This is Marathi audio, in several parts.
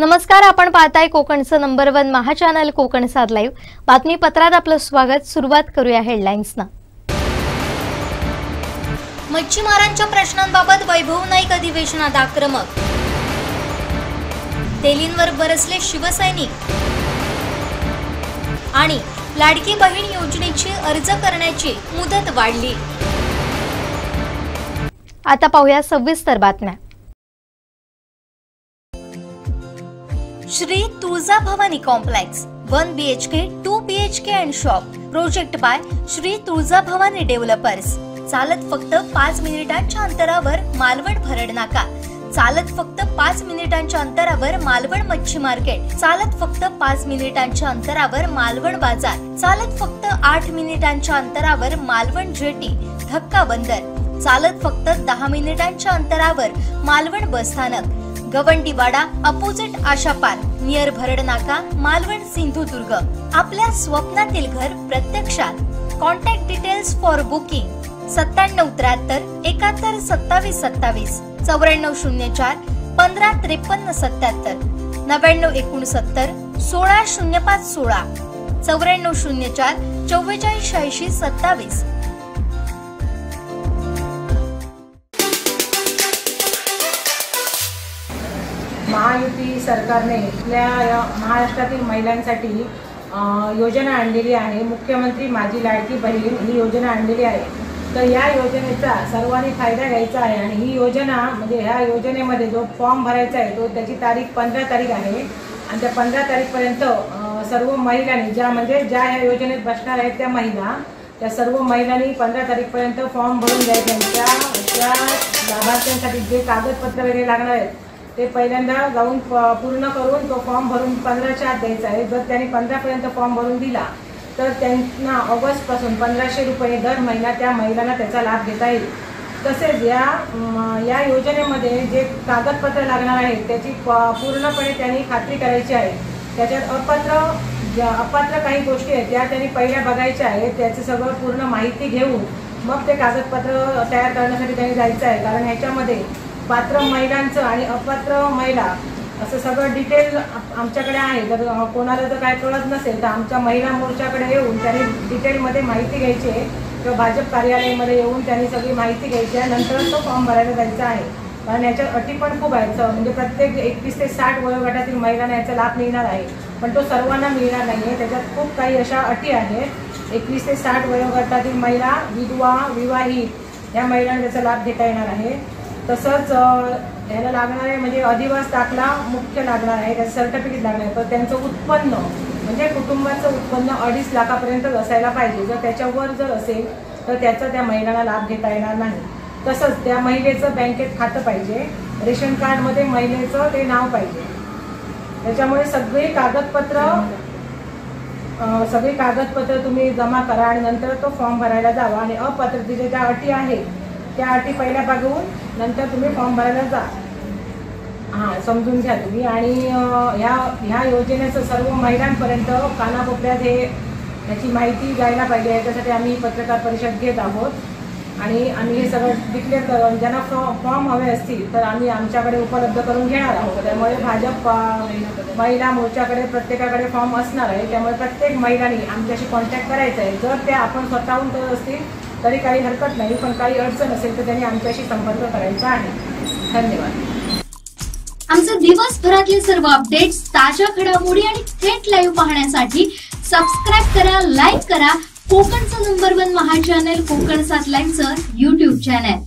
नमस्कार, आपण पाहताय कोकणचं नंबर 1 महा चॅनल कोकण सात लाईव्ह बातमीपत्रात आपलं स्वागत। सुरुवात करूया हेडलाईन्सना। मच्छीमारांच्या प्रश्नांबाबत वैभव नाईक अधिवेशनात आक्रमक। तेलींवर बरसले शिवसैनिक आणि लाडकी बहीण योजनेची अर्ज करण्याची मुदत वाढली। आता पाहूया सविस्तर बातम्या। Shri Tuljabhavani complex 1 BHK 2 BHK and shop project by Shri Tuljabhavani developers. चालत फक्त 5 मिनिटांच्या अंतरावर मालवण भरड नाका। चालत फक्त 5 मिनिटांच्या अंतरावर मालवण मच्छी मार्केट। चालत फक्त 5 मिनिटांच्या अंतरावर मालवण बाजार। चालत फक्त 8 मिनिटांच्या अंतरावर मालवण जेटी धक्का बंदर। चालत फक्त 10 मिनिटांच्या अंतरावर मालवण बस स्थानक। Gawandiwada opposite Asha park near Bharad नाका मालवण सिंधुदुर्ग। आपल्या स्वप्नातील घर प्रत्यक्षात। Contact details for booking 9773 71 27 27 9404 15 53 77 9969 16 05 16 9404 44 86 27। Mahayuti सरकारने आपल्या महाराष्ट्रातील महिलांसाठी योजना आणलेली आहे। मुख्यमंत्री माझी लाडकी बहीण ही योजना आणलेली आहे। तर या योजनेचा सर्वांनी फायदा घ्यायचा आहे आणि ही योजना म्हणजे ह्या योजनेमध्ये जो फॉर्म भरायचा आहे तो त्याची तारीख 15 तारीख आहे आणि त्या 15 तारीखपर्यंत सर्व महिलांनी ज्या ह्या योजनेत बसणार आहेत त्या सर्व महिलांनी 15 तारीखपर्यंत फॉर्म भरून द्यायचे। त्या लाभार्थ्यांसाठी जे कागदपत्र वगैरे लागणार आहेत ते पहिल्यांदा जाऊन पूर्ण करून तो फॉर्म भरून 15च्या आत द्यायचा आहे। जर त्यांनी 15 पर्यंत फॉर्म भरून दिला तर त्यांना ऑगस्ट पासून 1500 रुपये दर महिना त्या महिलांना त्याचा लाभ घेता येईल। तसेच या योजनेमध्ये जे कागदपत्र लागणार आहेत त्याची पूर्णपणे त्यांनी खात्री करायची आहे। त्याच्यात अपात्र काही गोष्टी आहेत त्या त्यांनी पहिल्या बघायच्या आहेत। त्याचं सगळं पूर्ण माहिती घेऊन मग ते कागदपत्र तयार करण्यासाठी त्यांनी जायचं आहे। कारण ह्याच्यामध्ये पात्र महिलांचं आणि अपात्र महिला असं सगळं डिटेल आमच्याकडे आहे। जर कोणाला जर काय कळत नसेल तर आमच्या महिला मोर्चाकडे येऊन त्यांनी डिटेलमध्ये माहिती घ्यायची आहे किंवा भाजप कार्यालयामध्ये येऊन त्यांनी सगळी माहिती घ्यायची आहे। नंतर तो फॉर्म भरायला जायचा आहे। कारण याच्यात अटी पण खूप आहेत। म्हणजे प्रत्येक 31 ते 60 वयोगटातील महिलांना याचा लाभ मिळणार आहे, पण तो सर्वांना मिळणार नाही आहे। त्याच्यात खूप काही अशा अटी आहेत। 31 ते 60 वयोगटातील महिला, विधवा, विवाहित या महिलांना त्याचा लाभ घेता येणार आहे। तसंच याला लागणार आहे म्हणजे अधिवास दाखला मुख्य लागणार आहे, त्याचं सर्टिफिकेट लागणार आहे। तर त्यांचं उत्पन्न म्हणजे कुटुंबाचं उत्पन्न 2.5 लाखापर्यंत असायला पाहिजे। जर त्याच्यावर जर असेल तर त्याचा त्या महिलांना लाभ घेता येणार नाही। तसंच त्या महिलेचं बँकेत खातं पाहिजे, रेशन कार्डमध्ये महिलेचं ते नाव पाहिजे। त्याच्यामुळे सगळी कागदपत्र तुम्ही जमा करा आणि नंतर तो फॉर्म भरायला जावा। आणि अपात्रतेच्या ज्या अटी आहेत त्या अटी पहिल्या बघून नंतर तुम्ही फॉर्म भरायला जा। समजून घ्या तुम्ही। आणि ह्या योजनेचं सर्व महिलांपर्यंत कानाकोपऱ्यात याची माहिती जायला पाहिजे। याच्यासाठी आम्ही पत्रकार परिषद घेत आहोत आणि आम्ही हे सगळं डिक्लेअर करून ज्यांना फॉर्म हवे असतील तर आम्ही आमच्याकडे उपलब्ध करून घेणार आहोत। त्यामुळे भाजप महिला मोर्चाकडे प्रत्येकाकडे फॉर्म असणार आहे। त्यामुळे प्रत्येक महिलांनी आमच्याशी कॉन्टॅक्ट करायचा आहे। जर त्या आपण स्वतःहून करत असतील तरी काही हरकत नाही, पण काही अडचण असेल तर त्यांनी आमच्याशी संपर्क करायचा आहे। धन्यवाद। आमचे दिवसभरातले सर्व अपडेट्स, ताज्या घडामोडी आणि थेट लाईव्ह पाहण्यासाठी सबस्क्राइब करा, लाईक करा कोकणचं नंबर 1 महा चॅनल कोकण सात लाईव्हचं YouTube चॅनल।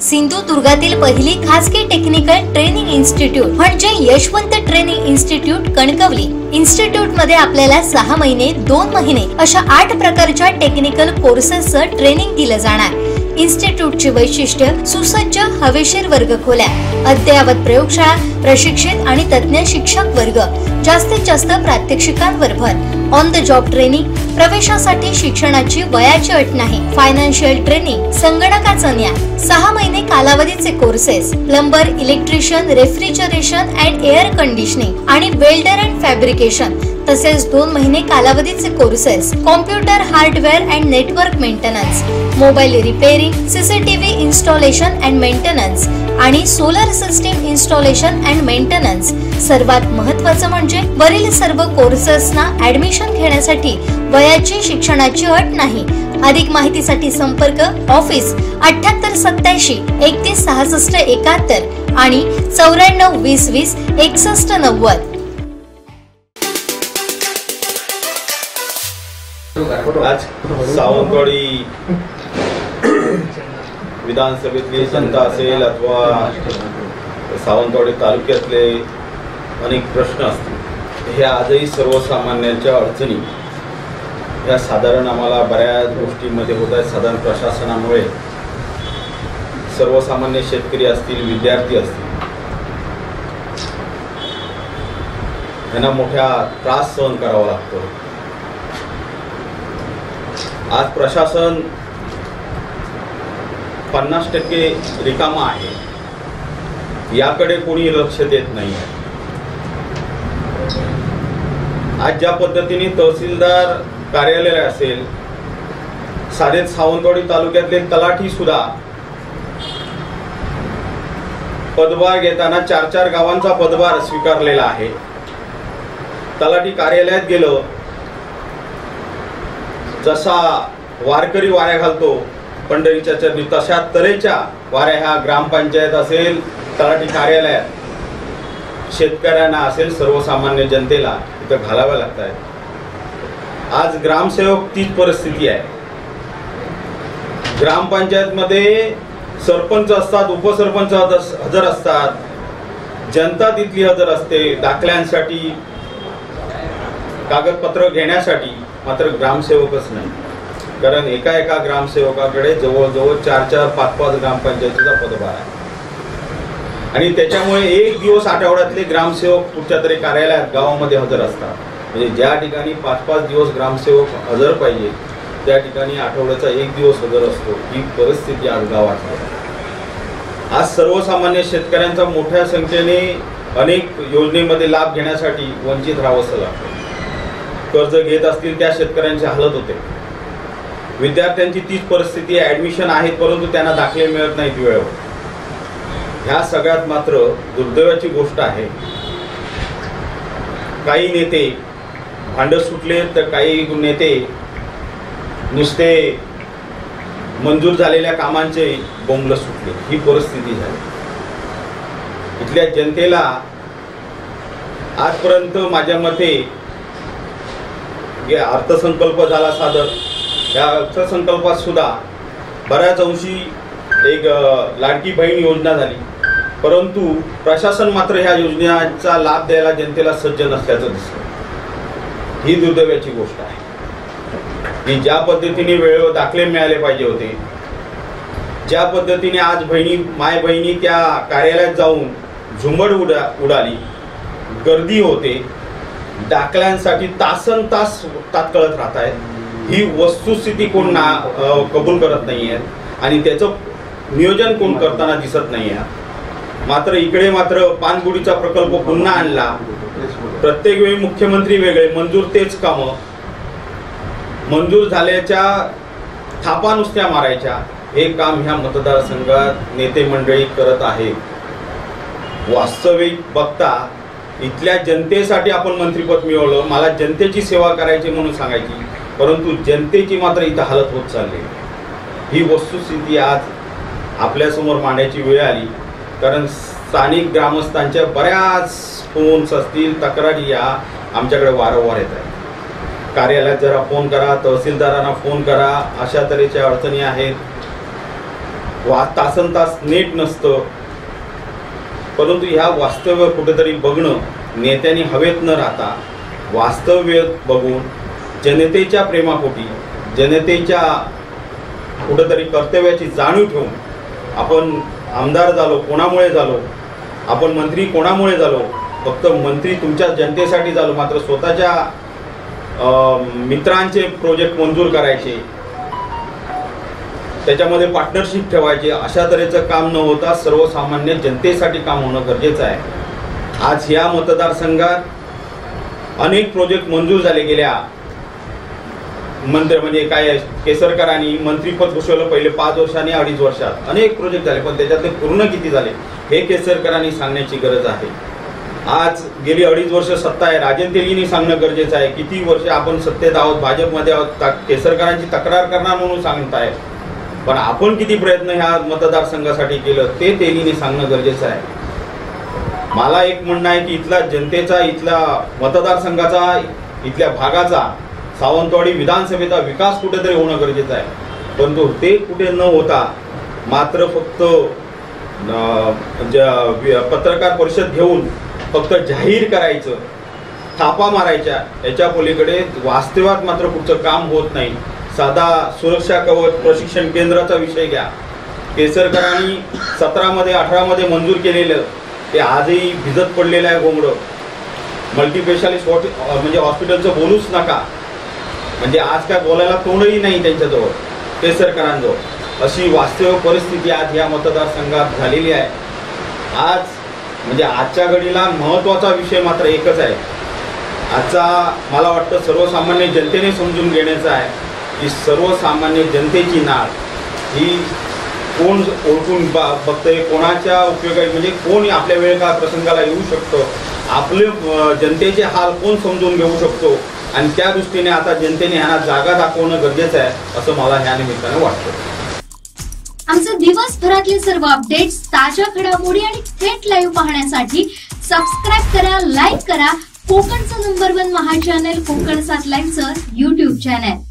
सिंधुदुर्गातील पहिली खासगी टेक्निकल ट्रेनिंग इन्स्टिट्यूट म्हणजे Yashwant training institute Kankavli. Institute मध्ये आपल्याला 6 महिने 2 महिने अशा 8 प्रकारच्या टेक्निकल कोर्सेसचं ट्रेनिंग दिलं जाणार। इन्स्टिट्यूटचे वैशिष्ट्य सुसज्ज हवेशीर वर्गखोल्या, अद्ययावत प्रयोगशाळा, प्रशिक्षित आणि तज्ञ शिक्षक वर्ग, जास्तीत जास्त प्रात्यक्षिकांवर भर, ऑन द जॉब ट्रेनिंग, प्रवेशासाठी शिक्षणाची वयाची अट नाही, फायनान्शियल ट्रेनिंग, संगणकाचा ज्ञान, 6 महिने कालावधीचे courses, plumber, electrician, refrigeration and air conditioning आणि वेल्डर अँड फॅब्रिकेशन, तसेच 2 महिने कालावधीचे courses, computer hardware and network maintenance, mobile repairing, CCTV installation and maintenance आणि solar system installation and maintenance. सर्वात महत्त्वाचं म्हणजे वरील सर्व कोर्सेसना ऍडमिशन घेण्यासाठी वयाची शिक्षणाची अट नाही। अधिक माहितीसाठी संपर्क ऑफिस 7887 31 66 71 आणि 94 20 20 61 90। आज सावंतवाडी विधानसभेतली जनता असेल अथवा सावंतवाडी तालुक्यातले अनेक प्रश्न असतील, हे आजही सर्वसामान्यांच्या अडचणी या साधारण आम्हाला बऱ्याच गोष्टींमध्ये होत आहेत। साधारण प्रशासनामुळे सर्वसामान्य शेतकरी असतील, विद्यार्थी असतील, यांना मोठ्या त्रास सहन करावा लागतो। आज प्रशासन 50% रिकामा आहे, याकडे कोणी लक्ष देत नाही। आज ज्या पद्धतीने तहसीलदार कार्यालय असेल, साधे सावंतवाडी तालुक्यातले तलाठी सुद्धा पदभार घेताना 4-4 गावांचा पदभार स्वीकारलेला आहे। तलाठी कार्यालयात गेलं, जसा वारकरी वाऱ्या घालतो पंढरीच्या चरणी, तशा तऱ्हेच्या वाऱ्या ह्या ग्रामपंचायत असेल, तलाठी कार्यालयात शेतकऱ्यांना असेल, सर्वसामान्य जनतेला इथं घालाव्या लागत आहेत। आज ग्रामसेवक तीच परिस्थिती आहे। ग्रामपंचायत मध्ये सरपंच असतात, उपसरपंच हजर असतात, जनता तिथली हजर असते दाखल्यांसाठी, कागदपत्र घेण्यासाठी, मात्र ग्रामसेवकच नाही। कारण एका ग्रामसेवकाकडे जवळजवळ 4-4, 5-5 ग्रामपंचायतीचा पदभार आहे आणि त्याच्यामुळे एक दिवस आठवड्यातले ग्रामसेवक कुठच्या तरी कार्यालयात गावामध्ये हजर असतात। म्हणजे ज्या ठिकाणी 5-5 दिवस ग्रामसेवक हजर पाहिजे, त्या ठिकाणी आठवड्याचा एक दिवस हजर असतो। ही परिस्थिती आज गावात आहे। आज सर्वसामान्य शेतकऱ्यांचा मोठ्या संख्येने अनेक योजनेमध्ये लाभ घेण्यासाठी वंचित राहावंसं लागतं। कर्ज घेत असतील त्या शेतकऱ्यांची हालत होते। विद्यार्थ्यांची तीच परिस्थिती आहे, ऍडमिशन आहेत परंतु त्यांना दाखले मिळत नाहीत वेळेवर। ह्या सगळ्यात मात्र दुर्दैवाची गोष्ट आहे, काही नेते भांडं सुटले तर काही नेते नुसते मंजूर झालेल्या कामांचे बोंबलं सुटले। ही परिस्थिती झाली। इथल्या जनतेला आजपर्यंत माझ्या मते अर्थसंकल्प झाला सादर, या अर्थसंकल्पात सुद्धा बऱ्याच अंशी एक लाडकी बहीण योजना झाली, परंतु प्रशासन मात्र ह्या योजनेचा लाभ द्यायला जनतेला सज्ज नसल्याचं दिसतं। ही दुर्दैवाची गोष्ट आहे की ज्या पद्धतीने वेळेवर दाखले मिळाले पाहिजे होते, ज्या पद्धतीने आज माय बहिणी त्या कार्यालयात जाऊन झुंबड उडाली, गर्दी होते, दाखल्यांसाठी तासनतास तात्काळत राहत आहेत। ही वस्तुस्थिती कोण कबूल करत नाही आहे आणि त्याचं नियोजन कोण करताना दिसत नाही आहे। मात्र इकडे मात्र पानगुडीचा प्रकल्प पुन्हा आणला, प्रत्येक वेळी मुख्यमंत्री वेगळे, मंजूर तेच कामं, मंजूर झाल्याच्या थापा नुसत्या मारायच्या। हे काम ह्या मतदारसंघात नेते मंडळी करत आहेत। वास्तविक बघता इथल्या जनतेसाठी आपण मंत्रिपद मिळवलं, मला जनतेची सेवा करायची म्हणून सांगायची, परंतु जनतेची मात्र इथं हालत होत चालली। ही वस्तुस्थिती आज आपल्यासमोर मांडायची वेळ आली, कारण स्थानिक ग्रामस्थांच्या बऱ्याच फोन्स असतील, तक्रारी या आमच्याकडे वारंवार येत आहेत। कार्यालयात जरा फोन करा, तहसीलदारांना फोन करा, अशा तऱ्हेच्या अडचणी आहेत। तासनतास नेट नसतं, परंतु ह्या वास्तव्य कुठेतरी बघणं, नेत्यांनी हवेत न राहता वास्तव्य बघून जनतेच्या प्रेमापोटी, जनतेच्या कुठेतरी कर्तव्याची जाणीव ठेवून आपण आमदार झालो कोणामुळे झालो, आपण मंत्री कोणामुळे झालो, फक्त मंत्री तुमच्या जनतेसाठी झालो, मात्र स्वतःच्या मित्रांचे प्रोजेक्ट मंजूर करायचे, त्याच्यामध्ये पार्टनरशिप ठेवायची, अशा तऱ्हेचं काम न होता सर्वसामान्य जनतेसाठी काम होणं गरजेचं आहे। आज ह्या मतदारसंघात अनेक प्रोजेक्ट मंजूर झाले गेल्या म्हणजे काय केसरकरांनी मंत्रीपद भूषवलं पहिले 5 वर्षांनी 2.5 वर्षात अनेक प्रोजेक्ट झाले, पण त्याच्यातले पूर्ण किती झाले हे केसरकरांनी सांगण्याची गरज आहे. आज गेली 2.5 वर्ष सत्ता आहे, राजन तेलींनी सांगणं गरजेचं आहे. किती वर्ष आपण सत्तेत आहोत, भाजपमध्ये आहोत, केसरकरांची तक्रार करणार म्हणून सांगताय, पण आपण किती प्रयत्न ह्या मतदारसंघासाठी केलं ते तेलींनी सांगणं गरजेचं आहे. मला एक म्हणणं आहे की इथला जनतेचा, इथला मतदारसंघाचा, इथल्या भागाचा, सावंतवाडी विधानसभेचा विकास कुठेतरी होणं गरजेचं आहे. परंतु ते कुठे न होता मात्र फक्त पत्रकार परिषद घेऊन फक्त जाहीर करायचं, थापा मारायच्या, याच्या पलीकडे वास्तवात मात्र कुठचं काम होत नाही. साधा सुरक्षा कवच प्रशिक्षण केंद्राचा विषय घ्या, केसरकरांनी 17मध्ये 18मध्ये मंजूर केलेलं ते आजही भिजत पडलेलं आहे घोंगडं. मल्टीस्पेशालिस्ट म्हणजे हॉस्पिटलचं बोलूच नका, म्हणजे आज काय बोलायला तोंडही नाही त्यांच्याजवळ, केसरकरांजवळ. अशी वास्तव परिस्थिती आज या मतदारसंघात झालेली आहे. आज म्हणजे आजच्या घडीला महत्त्वाचा विषय मात्र एकच आहे. आजचा मला वाटतं सर्वसामान्य जनतेने समजून घेण्याचा आहे की सर्वसामान्य जनतेची नाळ ही कोण ओळखून बघतंय, कोणाच्या उपयोगाची, म्हणजे कोण आपल्या वेळेच्या प्रसंगाला येऊ शकतो, आपले जनतेचे हाल कोण समजून घेऊ शकतो, आणि त्या दृष्टीने आता जनतेने ह्यांना जागा दाखवणं गरजेचं आहे असं मला ह्या निमित्तानं वाटतं. आमचे दिवसभरातले सर्व अपडेट्स, ताज्या घडामोडी आणि थेट लाईव्ह पाहण्यासाठी सबस्क्राईब करा, लाईक करा कोकणचं नंबर 1 महा चॅनल कोकण 7 लाईव्हचं YouTube चॅनल.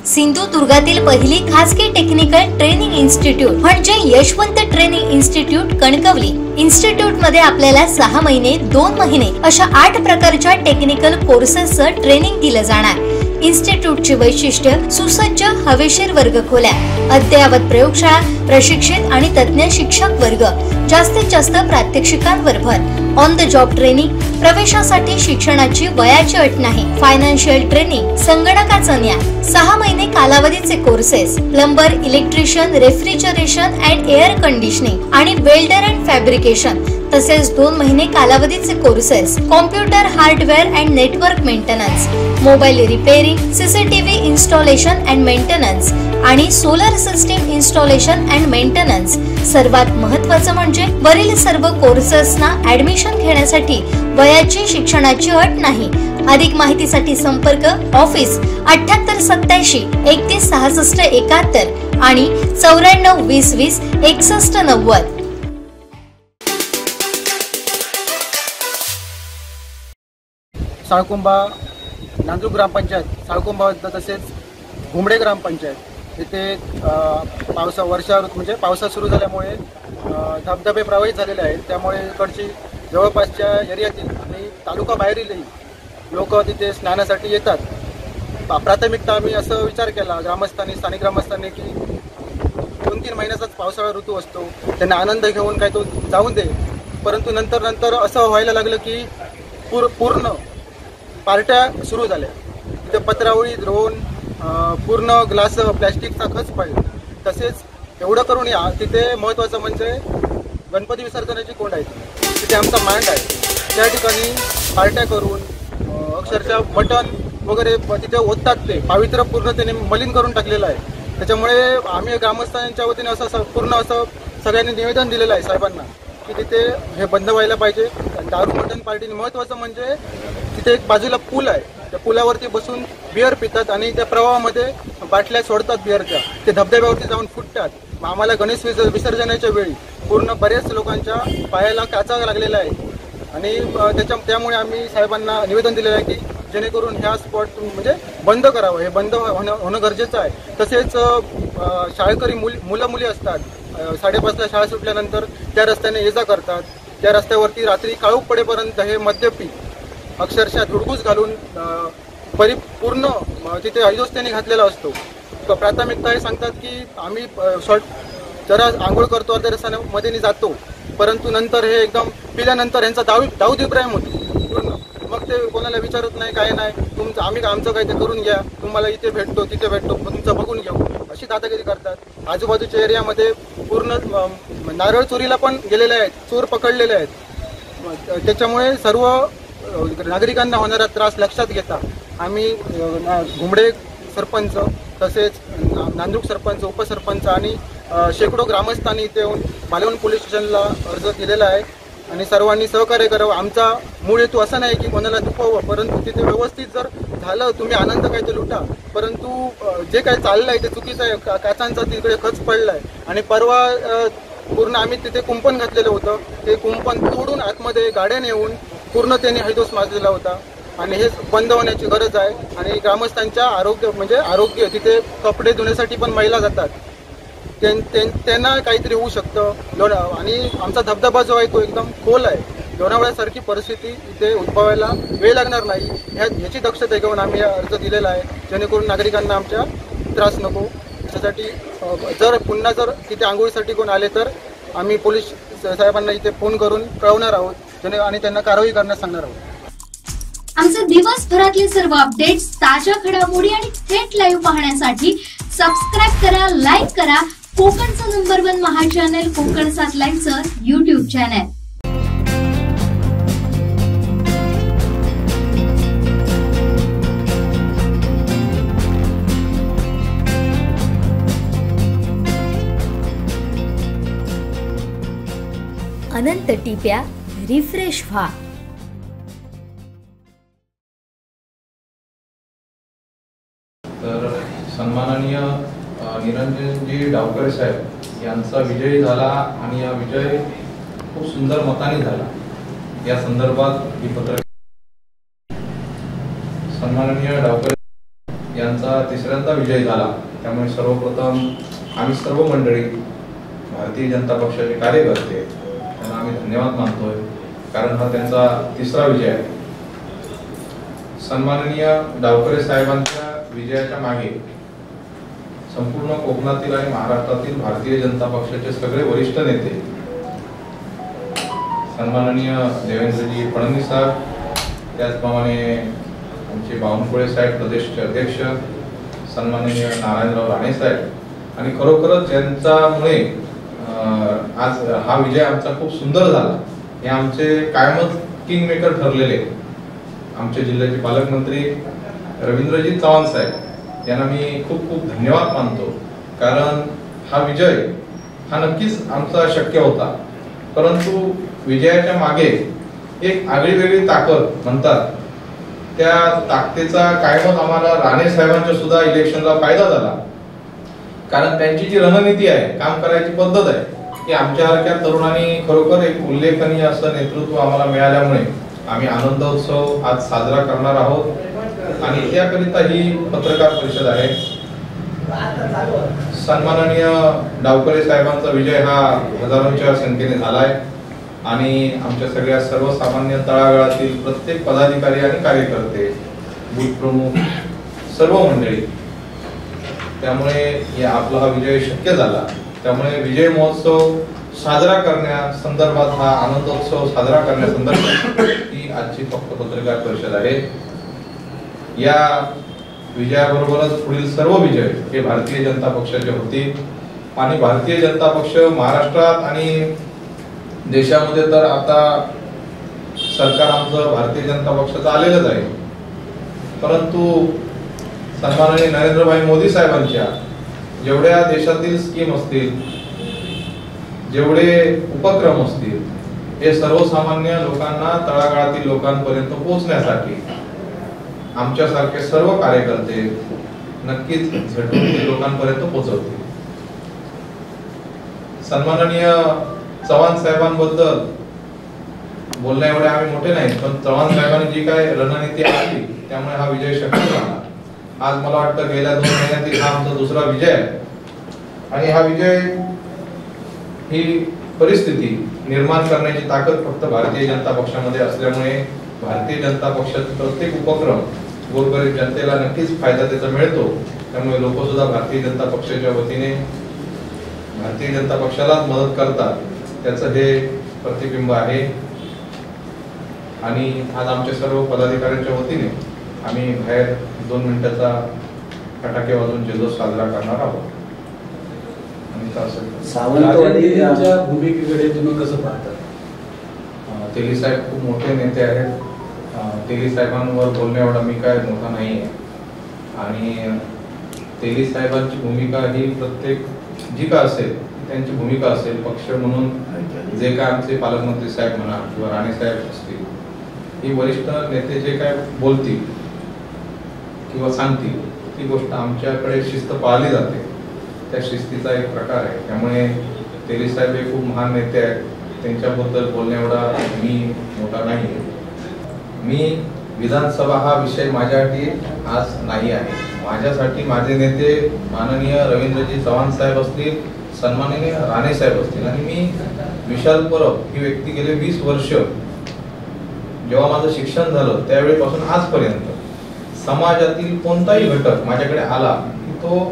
सिंधुदुर्गातील पहिली खासगी टेक्निकल ट्रेनिंग इन्स्टिट्यूट म्हणजे Yashwant training institute Kankavli. Institute मध्ये आपल्याला 6 महिने, 2 महिने अशा 8 प्रकारच्या टेक्निकल कोर्सेसचं ट्रेनिंग दिलं जाणार. इन्स्टिट्यूटची वैशिष्ट्य सुसज्ज हवेशीर वर्गखोल्या, अद्ययावत प्रयोगशाळा, प्रशिक्षित आणि तज्ञ शिक्षक वर्ग, जास्तीत जास्त प्रात्यक्षिकांवर भर, ऑन द जॉब ट्रेनिंग, प्रवेशासाठी शिक्षणाची वयाची अट नाही, फायनान्शियल ट्रेनिंग, संगणकाचं ज्ञान, 6 महिने कालावधीचे courses, plumber, electrician, refrigeration and air conditioning आणि वेल्डर अँड फॅब्रिकेशन, तसेच 2 महिने कालावधीचे courses, computer hardware and network maintenance, mobile repairing, CCTV installation and maintenance आणि solar system installation and maintenance. सर्वात महत्त्वाचं म्हणजे वरील सर्व कोर्सेसना ऍडमिशन घेण्यासाठी वयाची शिक्षणाची अट नाही. अधिक माहितीसाठी संपर्क ऑफिस 7887 31 66 71 आणि 94 20 20 61 90. साळकुंभा नांदूर ग्रामपंचायत, साळकुंभा तसेच घुमडे ग्रामपंचायत इथे वर्षा ऋतू म्हणजे पावसा सुरू झाल्यामुळे धबधबे प्रवाहित झालेले आहेत. त्यामुळे इकडची जवळपासच्या एरियातील आणि तालुका बाहेरीलही लोक तिथे स्नानासाठी येतात. प्राथमिकता आम्ही असं विचार केला ग्रामस्थांनी, स्थानिक ग्रामस्थांनी की 2-3 महिन्याचाच पावसाळा ऋतू असतो, त्यांना आनंद घेऊन काय तो जाऊन दे. परंतु नंतर असं व्हायला लागलं की पूर्ण पार्ट्या सुरू झाल्या. तिथे पत्रावळी, द्रोण, पूर्ण ग्लास प्लॅस्टिकचा खच पाहिजे. तसेच एवढं करून या तिथे महत्त्वाचं म्हणजे गणपती विसर्जनाची कोंड आहे, तिथे आमचा मांड आहे. त्या ठिकाणी पार्ट्या करून अक्षरशः मटण वगैरे तिथे ओततात. ते पावित्र्य पूर्ण त्याने मलिन करून टाकलेलं आहे. त्याच्यामुळे आम्ही ग्रामस्थांच्या वतीने असं पूर्ण सगळ्यांनी निवेदन दिलेलं आहे साहेबांना की तिथे हे बंद व्हायला पाहिजे. दारू मटण पार्टीने महत्त्वाचं म्हणजे तिथे एक बाजूला पूल आहे, त्या पुलावरती बसून बिअर पितात आणि त्या प्रवाहामध्ये बाटल्या सोडतात बिअरच्या, ते धबधब्यावरती जाऊन फुटतात. आम्हाला गणेश विसर्जनाच्या वेळी पूर्ण बऱ्याच लोकांच्या पायाला काचा लागलेला आहे आणि त्यामुळे आम्ही साहेबांना निवेदन दिलेलं आहे की जेणेकरून ह्या स्पॉट म्हणजे बंद करावं, हे बंद होणं गरजेचं आहे. तसेच शाळकरी मुलं मुली असतात, 5:30ला शाळा सुटल्यानंतर त्या रस्त्याने ये जा करतात. त्या रस्त्यावरती रात्री काळोख पडेपर्यंत हे मद्यपी अक्षरशः धुडगूस घालून परिपूर्ण तिथे अयोस्थेने घातलेला असतो. प्राथमिकता हे सांगतात की आम्ही जरा आंघोळ करतो, अर्ध्या रस्त्यामध्ये जातो, परंतु नंतर हे एकदम पिल्यानंतर यांचा दाऊद इब्राहिम होतो पूर्ण. मग ते कोणाला विचारत नाही, काय नाही, आम्ही आमचं काय ते करून घ्या, तुम्हाला इथे भेटतो तिथे भेटतो, तुमचं बघून घेऊ, अशी दादागिरी करतात. आजूबाजूच्या एरियामध्ये पूर्ण नारळ चोरीला पण गेलेले आहेत, चोर पकडलेले आहेत. त्याच्यामुळे सर्व नागरिकांना होणारा त्रास लक्षात घेता आम्ही घुमडे सरपंच तसेच नांदूर सरपंच, उपसरपंच आणि शेकडो ग्रामस्थांनी इथे येऊन मालवण पोलीस स्टेशनला अर्ज दिलेला आहे आणि सर्वांनी सहकार्य करावं. आमचा मूळ हेतू असा नाही की कोणाला दुखवावं, परंतु तिथे व्यवस्थित जर झालं तुम्ही आनंद काय ते लुटा, परंतु जे काही चाललं आहे ते चुकीचं आहे. काचांचा तिकडे खच पडला आहे आणि परवा पूर्ण आम्ही तिथे कुंपण घातलेलं होतं, ते कुंपण तोडून आतमध्ये गाड्याने येऊन पूर्ण त्यांनी हैदोस माजलेला होता आणि हे बंद होण्याची गरज आहे. आणि ग्रामस्थांच्या आरोग्य तिथे कपडे धुण्यासाठी पण महिला जातात, त्यांना काहीतरी होऊ शकतं. आणि आमचा धबधबा जो आहे तो एकदम खोल आहे, लोणावळ्यासारखी परिस्थिती इथे उद्भवायला वेळ लागणार नाही ह्याची दक्षता घेऊन आम्ही अर्ज दिलेला आहे, जेणेकरून नागरिकांना आमच्या त्रास नको. त्यासाठी जर पुन्हा तिथे आंघोळीसाठी कोण आले तर आम्ही पोलीस साहेबांना इथे फोन करून कळवणार आहोत आणि त्यांना कारवाई करण्यास सांगणार आहोत. आमचे दिवसभरातले सर्व अपडेट्स, ताज्या घडामोडी आणि थेट लाईव्ह पाहण्यासाठी सबस्क्राईब करा, लाईक करा कोकणचं नंबर 1 महा चॅनल कोकण 7 लाईव्हचं YouTube चॅनल. अनंत टिप्या रिफ्रेश व्हा. तर सन्माननीय निरंजनजी डावकरे साहेब यांचा विजय झाला आणि हा विजय खूप सुंदर मताने झाला. या संदर्भात ही पत्रक सन्माननीय डावकरे यांचा तिसऱ्यांदा विजय झाला, त्यामुळे सर्वप्रथम आम्ही सर्व मंडळी भारतीय जनता पक्षाचे कार्यकर्ते त्यांना आम्ही धन्यवाद मानतोय, कारण हा त्यांचा तिसरा विजय आहे. सन्माननीय डावकरे साहेबांच्या विजयाच्या मागे संपूर्ण कोकणातील आणि महाराष्ट्रातील भारतीय जनता पक्षाचे सगळे वरिष्ठ नेते, सन्माननीय देवेंद्रजी फडणवीस साहेब, त्याचप्रमाणे आमचे बावनकुळे साहेब प्रदेशचे अध्यक्ष, सन्माननीय नारायणराव राणे साहेब, आणि खरोखरच ज्यांच्यामुळे आज हा विजय आमचा खूप सुंदर झाला. हे आमचे कायमच किंग मेकर ठरलेले आमचे जिल्ह्याचे पालकमंत्री रवींद्रजी चव्हाण साहेब यांना मी खूप खूप धन्यवाद मानतो, कारण हा विजय हा नक्कीच आमचा शक्य होता, परंतु विजयाच्या मागे एक आगळीवेगळी ताकद म्हणतात, त्या ताकदीचा कायमच आम्हाला राणे साहेबांच्या सुद्धा इलेक्शनला फायदा झाला. कारण त्यांची जी रणनीती आहे, काम करायची पद्धत आहे, की आमच्यासारख्या तरुणांनी खरोखर एक उल्लेखनीय असं नेतृत्व आम्हाला मिळाल्यामुळे आम्ही आनंदोत्सव आज साजरा करणार आहोत. आणि त्याकरिता ही पत्रकार परिषद आहे. सन्माननीय डावकरे साहेबांचा विजय हा हजारोंच्या संख्येने झालाय आणि आमच्या सगळ्या सर्वसामान्य तळागाळातील प्रत्येक पदाधिकारी आणि कार्यकर्ते, बूथ प्रमुख, सर्व मंडळी, त्यामुळे आपला हा विजय शक्य झाला. त्यामुळे विजय महोत्सव साजरा करण्यासंदर्भात, हा आनंदोत्सव साजरा करण्यासंदर्भात ही आजची फक्त पत्रकार परिषद आहे. या विजयाबरोबरच पुढील सर्व विजय हे भारतीय जनता पक्षाचे होतील आणि भारतीय जनता पक्ष महाराष्ट्रात आणि देशामध्ये तर आता सरकार आमचं भारतीय जनता पक्षाचं आलेलंच आहे, परंतु सन्माननीय नरेंद्रभाई मोदी साहेबांच्या जेवढ्या देशातील स्कीम असतील, जेवढे उपक्रम असतील, हे सर्वसामान्य लोकांना, तळागाळातील लोकांपर्यंत पोहोचण्यासाठी आमच्यासारखे सर्व कार्यकर्ते नक्कीच झटून लोकांपर्यंत पोहोचवतील. सन्माननीय चव्हाण साहेबांबद्दल बोलण्या एवढे आम्ही मोठे नाहीत, पण चव्हाण साहेबांनी जी काय रणनीती आखली त्यामुळे हा विजय शक्य झाला. आज मला वाटतं गेल्या 2 महिन्यातील हा आमचा दुसरा विजय आहे आणि हा विजय ही परिस्थिती निर्माण करण्याची ताकद फक्त भारतीय जनता पक्षामध्ये असल्यामुळे भारतीय जनता पक्षाचे प्रत्येक उपक्रम गोरगरीब जनतेला नक्कीच फायदा त्याचा मिळतो. त्यामुळे लोक सुद्धा भारतीय जनता पक्षाच्या वतीने भारतीय जनता पक्षालाच मदत करतात, त्याचं हे प्रतिबिंब आहे. आणि आज आमच्या सर्व पदाधिकाऱ्यांच्या वतीने आम्ही बाहेर 2 मिनिटाचा फटाके वाजवून जल्लोष साजरा करणार आहोत. सावंतवाडीच्या भूमिकेकडे तुम्ही कसं पाहता? तेली साहेब खूप मोठे नेते आहेत तेली साहेबांवर बोलण्या एवढा मी काय मोठा नाही आहे. आणि तेली साहेबांची भूमिका ही प्रत्येक जी का असेल त्यांची भूमिका असेल. पक्ष म्हणून जे काय आमचे पालकमंत्री साहेब म्हणा किंवा राणे साहेब असतील, ही वरिष्ठ नेते जे काय बोलतील किंवा सांगतील ती गोष्ट आमच्याकडे शिस्त पाळली जाते. त्या शिस्तीचा एक प्रकार आहे. त्यामुळे तेली साहेब हे खूप महान नेते आहेत. त्यांच्याबद्दल बोलण्या एवढा मी मोठा नाही आहे. मी विधानसभा हा विषय माझ्यासाठी आज नाही आहे. माझ्यासाठी माझे नेते माननीय रवींद्रजी चव्हाण साहेब असतील, सन्माननीय राणे साहेब असतील आणि मी विशाल परब ही व्यक्ती गेले 20 वर्ष जेव्हा माझं शिक्षण झालं त्यावेळेपासून आजपर्यंत समाजातील कोणताही घटक माझ्याकडे आला की तो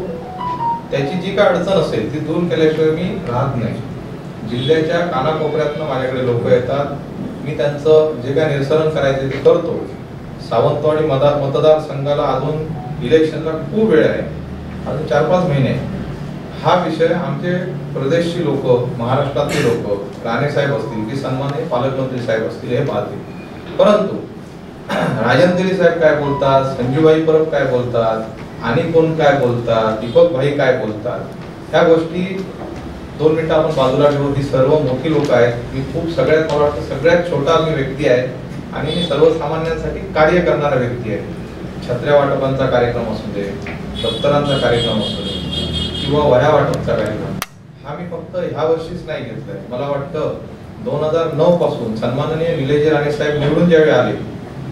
त्याची जी काय अडचण असेल ती दूर केल्याशिवाय मी राहत नाही. जिल्ह्याच्या कानाकोपऱ्यातनं माझ्याकडे लोक येतात. मी त्यांचं जे काय निरसन करायचं ते करतो. सावंतवाडी मतदारसंघाला अजून इलेक्शनला खूप वेळ आहे, अजून 4-5 महिने. हा विषय आमचे प्रदेशची लोक, महाराष्ट्रातले लोक, राणे साहेब असतील की सन्माननीय पालकमंत्री साहेब असतील हे पाहतील. परंतु राजन तेली साहेब काय बोलतात, संजूभाई परब काय बोलतात, आणि कोण काय बोलतात, दीपक भाई काय बोलतात, ह्या गोष्टी 2 मिनिटं आपण बाजूला ठेवू. ही सर्व मोठी लोक आहेत. मी खूप सगळ्यात मला वाटतं सगळ्यात छोटा मी व्यक्ती आहे आणि मी सर्वसामान्यांसाठी कार्य करणारा व्यक्ती आहे. छत्र्या वाटपांचा कार्यक्रम असू दे, दप्तरांचा कार्यक्रम असू दे किंवा वह्या वाटपचा कार्यक्रम, हा मी फक्त ह्या वर्षीच नाही घेतलाय. मला वाटतं 2009 पासून सन्माननीय निलेजी राणे साहेब निवडून ज्यावेळी आले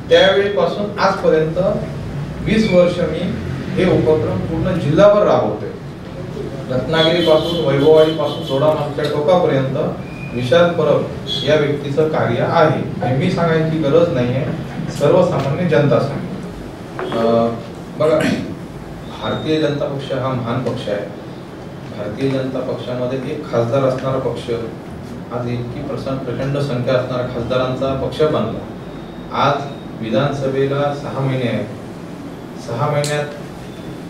त्यावेळीपासून आजपर्यंत 20 वर्ष मी हे उपक्रम पूर्ण जिल्हाभर राबवतोय. रत्नागिरी पासून, वैभववाडी पासून जोडामागच्या टोकापर्यंत विशाल परब या व्यक्तीचं कार्य आहे. हे मी सांगायची गरज नाहीये, सर्वसामान्य जनता सांगते. बघा, भारतीय जनता पक्ष हा महान पक्ष आहे. भारतीय जनता पक्षामध्ये एक खासदार असणारा पक्ष, आज इतकी प्रचंड संख्या असणारा खासदारांचा पक्ष बनला. आज विधानसभेला 6 महिने आहेत. 6 महिन्यात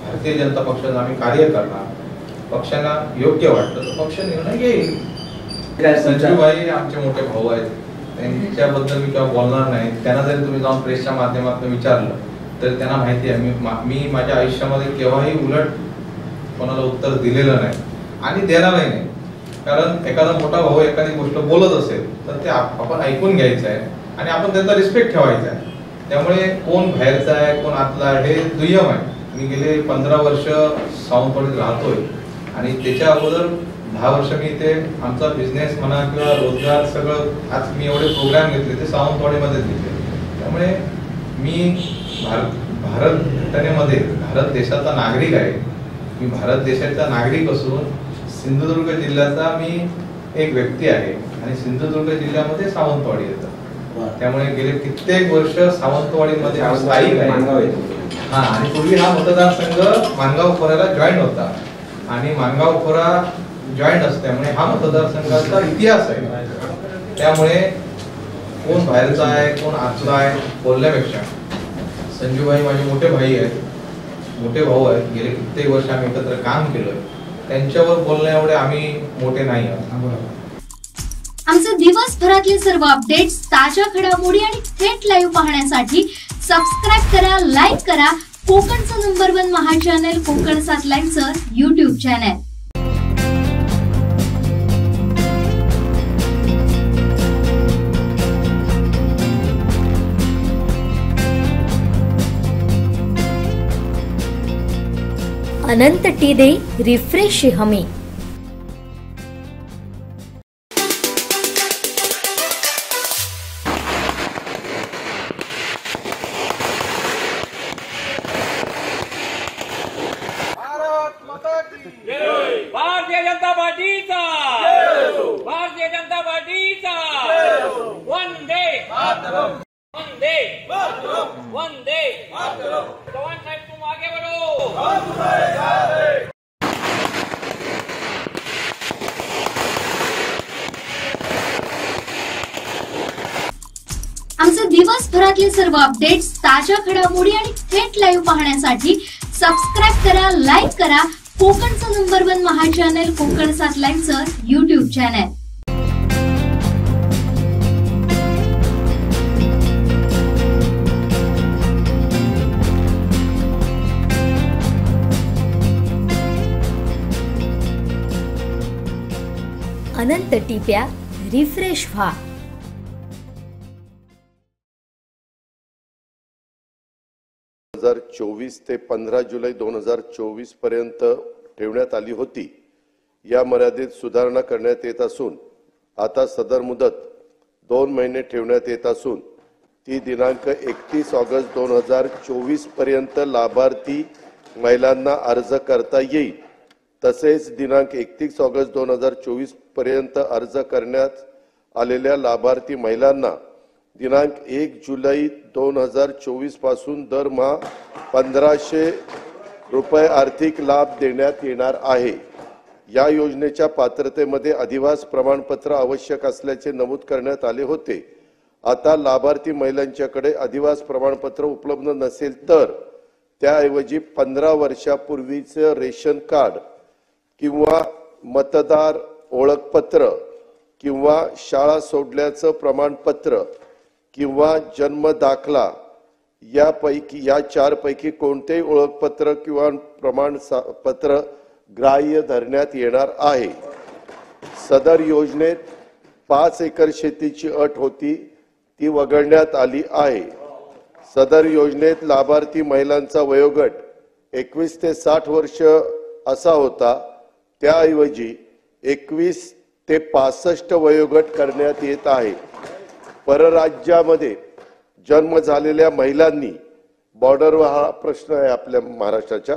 भारतीय जनता पक्षाचं आम्ही कार्य करणार. पक्षाला योग्य वाटतं तर पक्ष निर्णय घेईल. संजूभाई आमचे मोठे भाऊ आहेत, त्यांच्याबद्दल मी केव्हा बोलणार नाही. त्यांना जरी तुम्ही जाऊन प्रेसच्या माध्यमातून विचारलं तर त्यांना माहिती आहे मी माझ्या आयुष्यामध्ये केव्हाही उलट कोणाला उत्तर दिलेलं नाही आणि देणारही नाही. कारण एखादा मोठा भाऊ एखादी गोष्ट बोलत असेल तर ते आपण ऐकून घ्यायचं आहे आणि आपण त्याचा रिस्पेक्ट ठेवायचा आहे. त्यामुळे कोण बाहेरचा आहे कोण आतला आहे हे दुय्यम आहे. मी गेले 15 वर्ष सावंतवाडीत राहतोय आणि त्याच्या अगोदर 10 वर्ष मी इथे आमचा बिझनेस म्हणा किंवा रोजगार सगळं, आज मी एवढे प्रोग्राम घेतले ते सावंतवाडीमध्येच घेतले. त्यामुळे मी भारत घटनेमध्ये भारत देशाचा नागरिक आहे. मी भारत देशाचा नागरिक असून सिंधुदुर्ग जिल्ह्याचा मी एक व्यक्ती आहे आणि सिंधुदुर्ग जिल्ह्यामध्ये सावंतवाडी येतं. त्यामुळे गेले कित्येक वर्ष सावंतवाडीमध्ये स्थायिक आहे. हा, आणि पूर्वी हा मतदारसंघ मानगाव खोऱ्याला जॉईंट होता आणि मानगाव खोरा जॉईंट असल्यामुळे हा मतदारसंघाचा इतिहास आहे. त्यामुळे कोण बाहेरचा आहे कोण आतला आहे बोलण्यापेक्षा संजूभाई माझे मोठे भाई आहेत, मोठे भाऊ आहेत. गेले कित्येक वर्ष आम्ही एकत्र काम केलं. त्यांच्यावर बोलण्या एवढे आम्ही मोठे नाही आहोत. आमचे दिवसभरातले सर्व अपडेट्स, ताज्या घडामोडी आणि थेट लाईव्ह पाहण्यासाठी सबस्क्राईब करा, लाईक करा कोकणचं नंबर 1 महा चॅनल कोकण 7 लाईनचं YouTube चॅनल. अनंत टी दे रिफ्रेश हमी. भारतीय जनता पार्टीचा, भारतीय जनता पार्टीचा. वंदे वंदे वंदे. चव्हाण साहेब तुम आगे बढ़ो. आमचे दिवसभरातले सर्व अपडेट्स, ताज्या घडामोडी आणि थेट लाईव्ह पाहण्यासाठी सबस्क्राईब करा, लाईक करा कोकणचं नंबर 1 महा चॅनल कोकण 7 लाईनचं YouTube चॅनल. अनंत टिप्या रिफ्रेश व्हा. हजार 24 ते 15 जुलै 2024 पर्यंत ठेवण्यात आली होती. या मर्यादेत सुधारणा करण्यात येत असून आता सदर मुदत 2 महिने ठेवण्यात येत असून ती दिनांक 31 ऑगस्ट 2024 पर्यंत लाभार्थी महिलांना अर्ज करता येईल. तसेच दिनांक 31 ऑगस्ट 2024 पर्यंत अर्ज करण्यात आलेल्या लाभार्थी महिलांना दिनांक 1 जुलै 2024 पासून दरमहा 1500 रुपये आर्थिक लाभ देण्यात येणार आहे. या योजनेच्या पात्रतेमध्ये अधिवास प्रमाणपत्र आवश्यक असल्याचे नमूद करण्यात आले होते. आता लाभार्थी महिलांच्याकडे अधिवास प्रमाणपत्र उपलब्ध नसेल तर त्याऐवजी 15 वर्षापूर्वीचे रेशन कार्ड किंवा मतदार ओळखपत्र किंवा शाळा सोडल्याचं प्रमाणपत्र किंवा जन्म दाखला या 4 पैकी कोणतेही ओळखपत्र किंवा प्रमाणपत्र ग्राह्य धरण्यात येणार आहे. सदर योजनेत 5 एकर शेतीची अट होती ती वगळण्यात आली आहे. सदर योजनेत लाभार्थी महिलांचा वयोगट 21 ते 60 वर्ष असा होता. त्याऐवजी 21 ते 65 वयोगट करण्यात येत आहे. परराज्यामध्ये जन्म झालेल्या महिलांनी बॉर्डरवर हा प्रश्न आहे आपल्या महाराष्ट्राच्या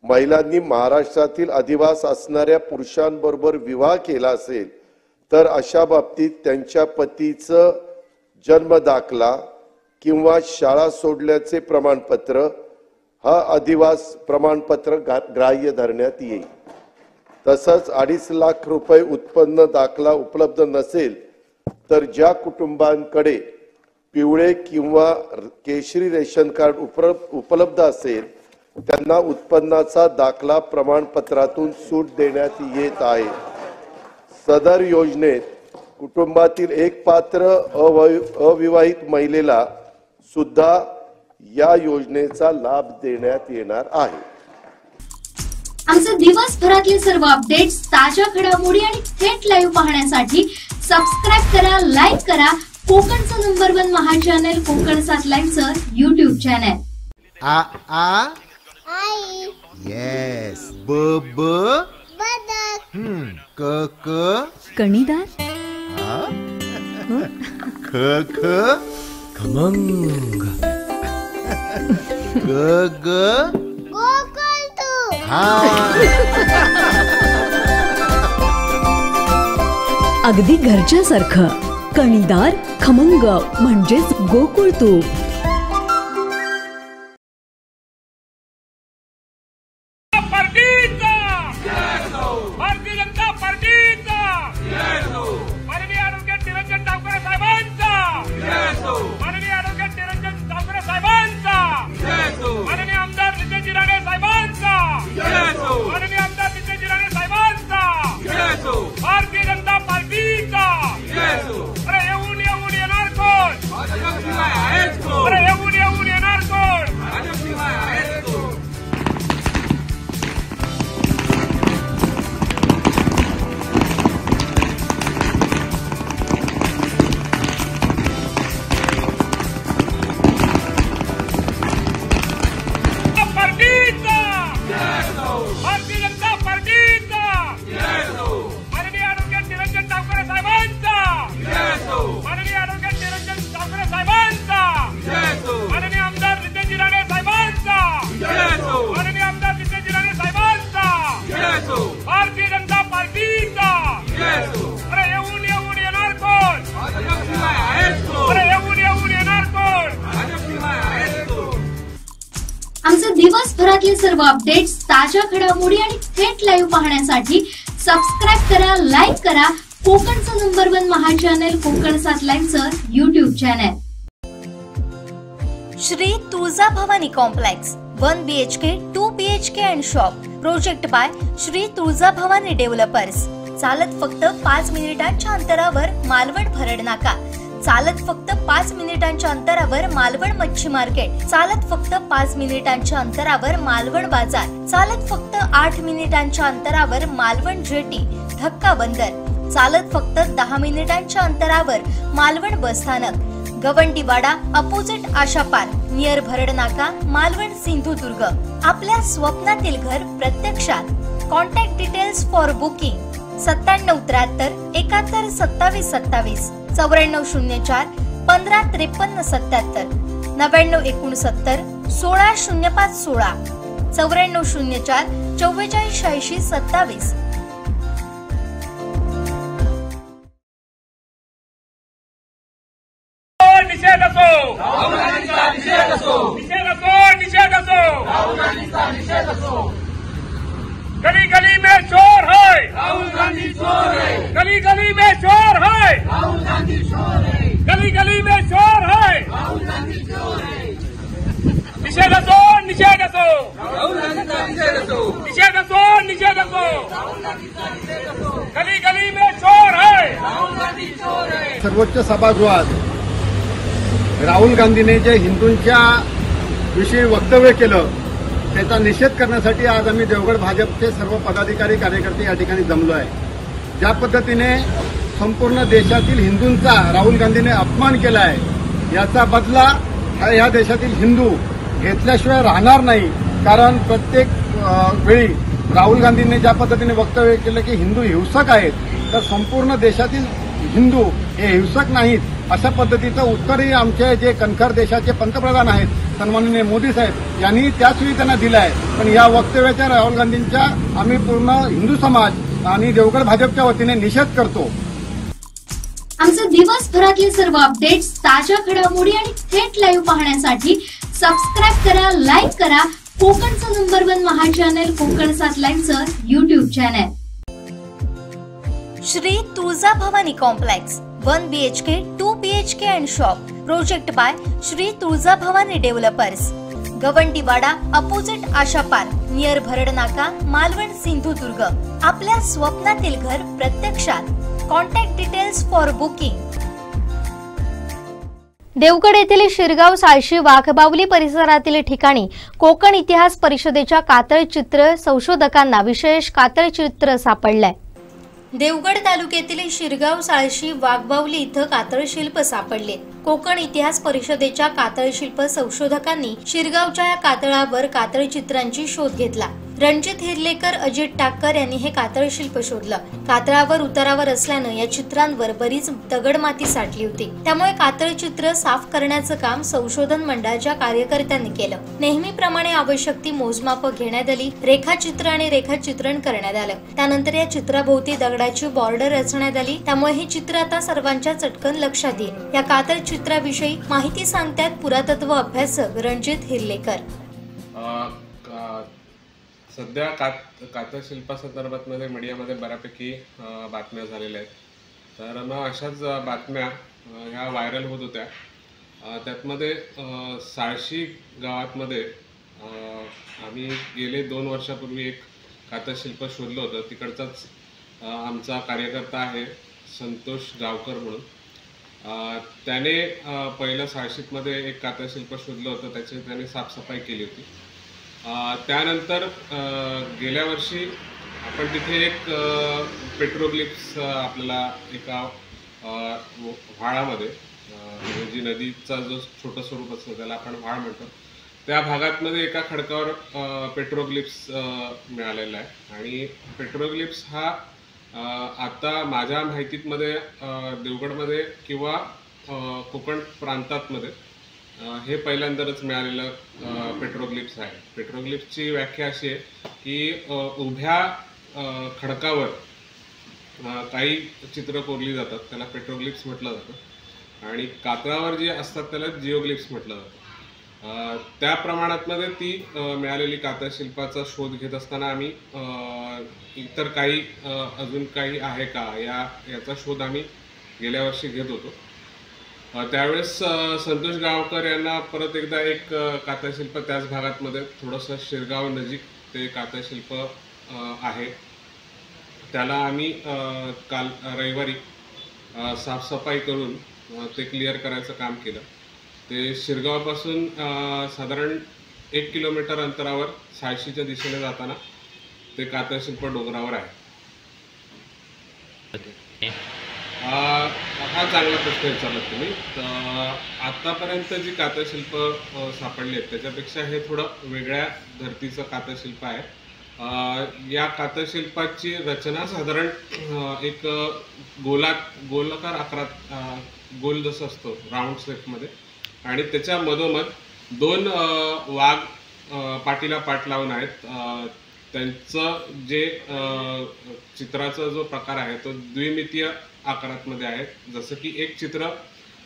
महिलांनी महाराष्ट्रातील अधिवास असणाऱ्या पुरुषांबरोबर विवाह केला असेल तर अशा बाबतीत त्यांच्या पतीचं जन्म दाखला किंवा शाळा सोडल्याचे प्रमाणपत्र हा अधिवास प्रमाणपत्र ग्राह्य धरण्यात येईल. तसंच 2.5 लाख रुपये उत्पन्न दाखला उपलब्ध नसेल तर ज्या कुटुंबांकडे पिवळे किंवा केशरी रेशन कार्ड उपलब्ध असेल त्यांना उत्पन्नाचा दाखला प्रमाणपत्रातून सूट देण्यात येत आहे. सदर योजनेत कुटुंबातील एक पात्र अविवाहित महिलेला सुद्धा या योजनेचा लाभ देण्यात येणार आहे. आमचे दिवसभरातले सर्व अपडेट्स, ताज्या घडामोडी आणि थेट लाईव्ह पाहण्यासाठी सबस्क्राईब करा, लाईक करा कोकणचं नंबर 1 महा चॅनल कोकण 7 लाईव्हचं YouTube चॅनल. आ आ आई येस ब ब बदक क क कणीदार ख ख खमंग ग ग गोकुळतू अगदी घरच्यासारखं कणीदार खमंग म्हणजेच गोकुळ तूप. भारतीय जनता पार्टीचा माननीय ॲडव्होकेट निरंजन डावकर साहेबांचा, माननीय ॲडव्होकेट निरंजन डावकर साहेबांचा, माननीय आमदार नितेशजी राणे साहेबांचा, माननीय आमदार नितेशजी राणे साहेबांचा, भारतीय जनता पार्टीचा. अरे येऊन येऊन येणार कोण? अरे येऊन येऊन येणार कोण? भारतीय जनता पार्टीचा माननीय ॲडव्होकेट निरंजन डावकर साहेबांचा, माननीय ॲडव्होकेट निरंजन डावकर साहेबांचा, माननीय आमदार नितेशजी राणे साहेबांचा, माननीय आमदार नितेशजी राणे साहेबांचा, भारतीय जनता पार्टीचा. अरे येऊन येऊन येणार कोण? अरे येऊन येऊन येणार कोण? आमचे दिवसभरातले सर्व अपडेट्स, ताज्या घडामोडी आणि थेट लाईव्ह पाहण्यासाठी सबस्क्राईब करा, लाईक करा कोकणचं नंबर 1 महा चॅनल कोकण 7 लाईव्हचं YouTube channel. Shri Tuljabhavani complex 1 BHK 2 BHK and shop. Project by Shri Tuljabhavani developers. चालत फक्त 5 मिनिटांच्या अंतरावर मालवण भरड नाका. चालत फक्त 5 मिनिटांच्या अंतरावर मालवण मच्छी मार्केट. चालत फक्त 5 मिनिटांच्या अंतरावर मालवण बाजार. चालत फक्त 8 मिनिटांच्या अंतरावर मालवण जेटी, धक्का बंदर. चालत फक्त 10 मिनिटांच्या अंतरावर मालवण बस स्थानक, Gawandiwada opposite Asha park, near Bharad नाका, मालवण सिंधुदुर्ग. आपल्या स्वप्नातील घर प्रत्यक्षात. Contact details for booking 9773 71 27 27, 9404 15 53 77, 9969 16 05 16, 9404 44 86 27. निषेध असो, निषेध असो, निषेध असो, निषेध असो. गली गली में शोर है, राहुल गांधी शोर है. गली गली में शोर है, राहुल गांधी शोर है. गली गली में शोर है, राहुल गांधी शोर है. निषेध असो, निषेध असो, राहुल गांधीचा निषेध असो, निषेध असो, निषेध असो, राहुल गांधीचा निषेध असो. गली गली में शोर है, राहुल गांधी शोर है. सर्वोच्च सभागृहात राहुल गांधीने जे हिंदूंच्या विषयी वक्तव्य केलं त्याचा निषेध करण्यासाठी आज आम्ही देवगड भाजपचे सर्व पदाधिकारी कार्यकर्ते या ठिकाणी जमलो आहे. ज्या पद्धतीने संपूर्ण देशातील हिंदूंचा राहुल गांधीने अपमान केला आहे याचा बदला ह्या देशातील हिंदू घेतल्याशिवाय राहणार नाही. कारण प्रत्येक वेळी राहुल गांधींनी ज्या पद्धतीने वक्तव्य केलं की हिंदू हिंसक आहेत, तर संपूर्ण देशातील हिंदू हे हिंसक नाहीत अशा पद्धतीचं उत्तरही आमचे जे कणखर देशाचे पंतप्रधान आहेत सन्माननीय मोदी साहेब यांनी त्याचवेळी त्यांना दिलं आहे. पण या वक्तव्याच्या राहुल गांधींच्या आम्ही पूर्ण हिंदू समाज आणि देवगड भाजपच्या वतीने निषेध करतो. आमचे दिवसभरातले सर्व अपडेट्स, ताज्या घडामोडी आणि थेट लाईव्ह पाहण्यासाठी सबस्क्राईब करा, लाईक करा कोकणचं नंबर 1 महा चॅनल कोकण 7 लाईव्हचं YouTube channel. Shri Tuljabhavani complex 1 BHK 2 BHK and shop. Project by Shri Tuljabhavani developers, Gavandiwada opposite Asha park, near Bharad नाका, मालवण सिंधुदुर्ग. आपल्या स्वप्नातील घर प्रत्यक्षात. Contact details for booking. Devgad येथील शिरगाव साळशी वाघबावली परिसरातील ठिकाणी कोकण इतिहास परिषदेच्या कातळचित्र संशोधकांना विशेष कातळचित्र सापडलंय. देवगड तालुक्यातील शिरगाव साळशी वाघबावली इथं कातळशिल्प सापडले. कोकण इतिहास परिषदेच्या कातळशिल्प संशोधकांनी शिरगावच्या या कातळावर कातळचित्रांची शोध घेतला. रणजित हिरलेकर, अजित टाक्कर यांनी हे कातळशिल्प शोधलं. कातळावर उतारावर असल्यानं या चित्रांवर बरीच दगडमाती साठली होती. त्यामुळे कातळचित्र साफ करण्याचं काम संशोधन मंडळाच्या कार्यकर्त्यांनी केलं. नेहमीप्रमाणे आवश्यक ती मोजमापं घेण्यात आली. रेखाचित्र आणि रेखाचित्रण करण्यात आलं. त्यानंतर या चित्राभोवती दगडाची बॉर्डर रचण्यात आली. त्यामुळे हे चित्र आता सर्वांच्या चटकन लक्षात येईल. या कातळचित्राविषयी माहिती सांगतात पुरातत्व अभ्यासक रणजित हिरलेकर. सध्या कातळशिल्पासंदर्भात मीडियामध्ये बऱ्यापैकी बातम्या झालेल्या आहेत. तर मग अशाच बातम्या ह्या व्हायरल होत होत्या. त्यातमध्ये साळशी गावातमध्ये आम्ही गेले 2 वर्षापूर्वी एक कातळशिल्प शोधलं होतं. तिकडचाच आमचा कार्यकर्ता आहे संतोष गावकर म्हणून. त्याने पहिलं साळशीमध्ये एक कातळशिल्प शोधलं होतं. त्याने साफसफाई केली होती. त्यानंतर गेल्या वर्षी आपण तिथे एक पेट्रोग्लिप्स आपल्याला एका व्हाळामध्ये, जी नदीचा जो छोटं स्वरूप असतो त्याला आपण व्हाळ म्हणतो, त्या भागातमध्ये एका खडकावर पेट्रोग्लिप्स मिळालेला आहे. आणि पेट्रोग्लिप्स हा आता माझ्या माहितीमध्ये देवगडमध्ये किंवा कोकण प्रांतातमध्ये हे पहिल्यांदाच मिळालेलं पेट्रोग्लिप्स आहे. पेट्रोग्लिप्सची व्याख्या अशी आहे की उभ्या खडकावर काही चित्र कोरली जातात, त्याला पेट्रोग्लिप्स म्हटलं जातं. आणि कातळावर जे असतात त्याला जिओग्लिप्स म्हटलं जातं. त्या प्रमाणातमध्ये ती मिळालेली कातळशिल्पाचा शोध घेत असताना आम्ही इतर काही अजून काही आहे का याचा शोध आम्ही गेल्या वर्षी घेत होतो. त्यावेळेस संतोष गावकर यांना परत एकदा एक कातळशिल्प त्याच भागातमध्ये थोडंसं शिरगाव नजीक ते कातळशिल्प आहे, त्याला आम्ही काल रविवारी साफसफाई करून ते क्लिअर करायचं काम केलं. ते शिरगावपासून साधारण 1 किलोमीटर अंतरावर साळशीच्या दिशेने जाताना ते कातळशिल्प डोंगरावर आहे. हा चांगला प्रश्न विचारला तुम्ही. तर आतापर्यंत जी कातळशिल्प सापडली आहेत त्याच्यापेक्षा हे थोडं वेगळ्या धर्तीचं कातळशिल्प आहे. या कातळशिल्पाची रचना साधारण एक गोलाकार आकारात, गोल जसं असतो राऊंड शेपमध्ये, आणि त्याच्या मधोमध दोन वाघ पाठीला पाठ लावून आहेत. त्यांचं जे चित्राचा जो प्रकार आहे तो द्विमितीय आकारामध्ये आहे. जसं की एक चित्र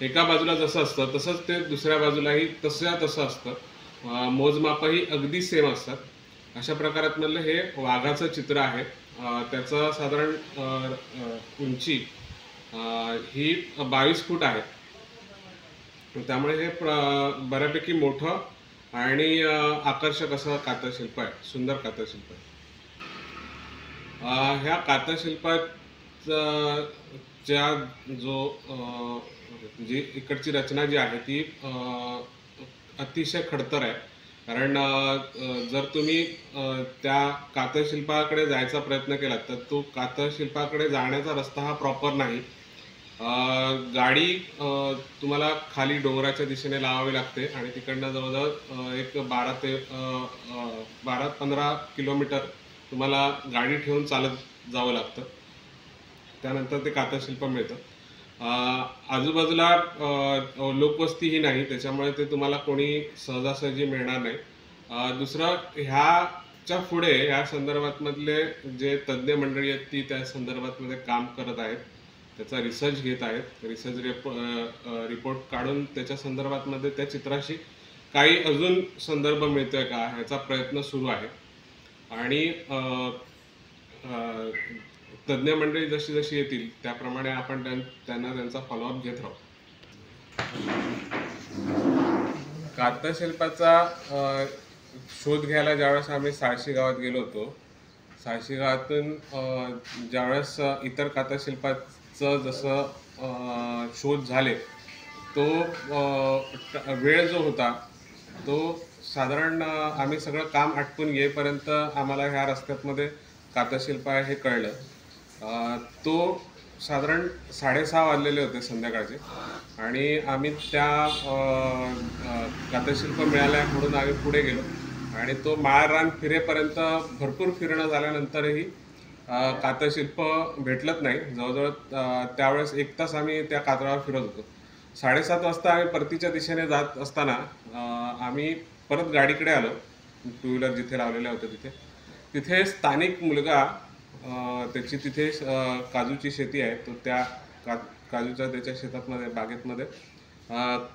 एका बाजूला जसं असतं तसंच ते दुसऱ्या बाजूलाही तसं असतं. मोजमापही अगदी सेम असतात. अशा प्रकारातलं हे वाघाचं चित्र आहे. त्याचं साधारण उंची ही 22 फूट आहे. त्यामुळे हे बऱ्यापैकी मोठं आणि आकर्षक असं कातळशिल्प आहे, सुंदर कातळशिल्प आहे. ह्या कातळशिल्पाच्या जी इकडची रचना जी आहे ती अतिशय खडतर आहे. कारण जर तुम्ही त्या कातळशिल्पाकडे जायचा प्रयत्न केला तर तो कातळशिल्पाकडे जाण्याचा रस्ता हा प्रॉपर नाही. गाडी तुम्हाला खाली डोंगराच्या दिशेने लावावी लागते आणि तिकडनं जवळजवळ एक 12-15 किलोमीटर तुम्हाला गाडी ठेवून चालत जावं लागतं. त्यानंतर ते कातळशिल्प मिळतं. आजूबाजूला लोकवस्तीही नाही, त्याच्यामुळे ते तुम्हाला कोणी सहजासहजी मिळणार नाही. दुसरं, ह्याच्या पुढे ह्या संदर्भातमधले जे तज्ज्ञ मंडळी आहेत ती त्या संदर्भातमध्ये काम करत आहेत, त्याचा रिसर्च घेत आहेत. रिसर्च रिपोर्ट काढून त्याच्या संदर्भातमध्ये त्या चित्राशी काही अजून संदर्भ मिळतोय का ह्याचा प्रयत्न सुरू आहे. आणि तज्ज्ञ मंडळी जशी जशी येतील त्याप्रमाणे आपण त्यांना त्यांचा फॉलोअप घेत राहू. कातळशिल्पाचा शोध घ्यायला ज्यावेळेस आम्ही साळशी गावात गेलो होतो, साळशी गावातून ज्यावेळेस इतर कातळशिल्पाचं जसं शोध झाले तो वेळ जो होता तो साधारण आम्ही सगळं काम आटपून येईपर्यंत आम्हाला ह्या रस्त्यामध्ये कातळशिल्प आहे हे कळलं. तो साधारण 6:30 वाजलेले होते संध्याकाळचे आणि आम्ही त्या कातळशिल्प मिळाल्या म्हणून आम्ही पुढे गेलो आणि तो माळरान फिरेपर्यंत भरपूर फिरणं झाल्यानंतरही कातळशिल्प भेटलंच नाही. जवळजवळ त्यावेळेस 1 तास आम्ही त्या कातळावर फिरत होतो. 7:30 वाजता आम्ही परतीच्या दिशेने जात असताना आम्ही परत गाडीकडे आलो, 2 व्हीलर जिथे लावलेले होते तिथे स्थानिक मुलगा, त्याची तिथे काजूची शेती आहे, तो त्या काजूच्या त्याच्या शेतातमध्ये बागेतमध्ये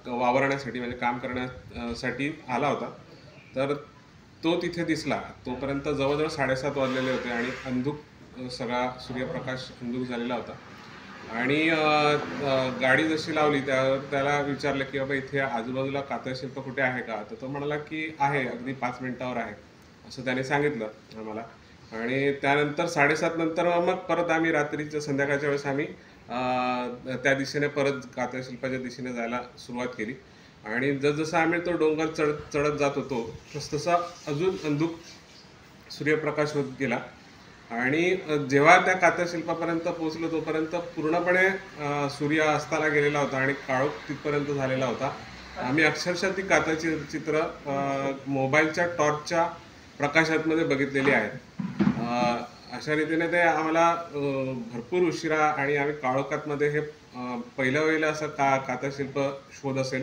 वावरण्यासाठी म्हणजे काम करण्यासाठी आला होता. तर तो तिथे दिसला. तोपर्यंत जवळजवळ 7:30 वाजलेले होते आणि अंधुक सगळा सूर्यप्रकाश अंधुक झालेला होता. आणि गाडी जशी लावली त्यावर त्याला विचारलं की बाबा इथे आजूबाजूला कातळशिल्प कुठे आहे का, तर तो म्हणाला की आहे, अगदी 5 मिनिटावर आहे असं त्याने सांगितलं आम्हाला. आणि त्यानंतर 7:30 नंतर मग परत आम्ही रात्रीच्या संध्याकाळच्या वेळेस आम्ही त्या दिशेने परत कातळशिल्पाच्या दिशेने जायला सुरुवात केली. आणि जसजसा आम्ही तो डोंगर चढत जात होतो तसतसा अजून अंधुक सूर्यप्रकाश होत गेला. आणि जेव्हा त्या कातळशिल्पापर्यंत पोहोचलो तोपर्यंत पूर्णपणे सूर्य अस्ताला गेलेला होता आणि काळोख तिथपर्यंत झालेला होता. आम्ही अक्षरशः ती कातळची चित्र मोबाईलच्या टॉर्चच्या प्रकाशातमध्ये बघितलेली आहेत. अशा रीतीने ते आम्हाला भरपूर उशिरा आणि आम्ही काळोखातमध्ये हे पहिलं असं कातळशिल्प शोध असेल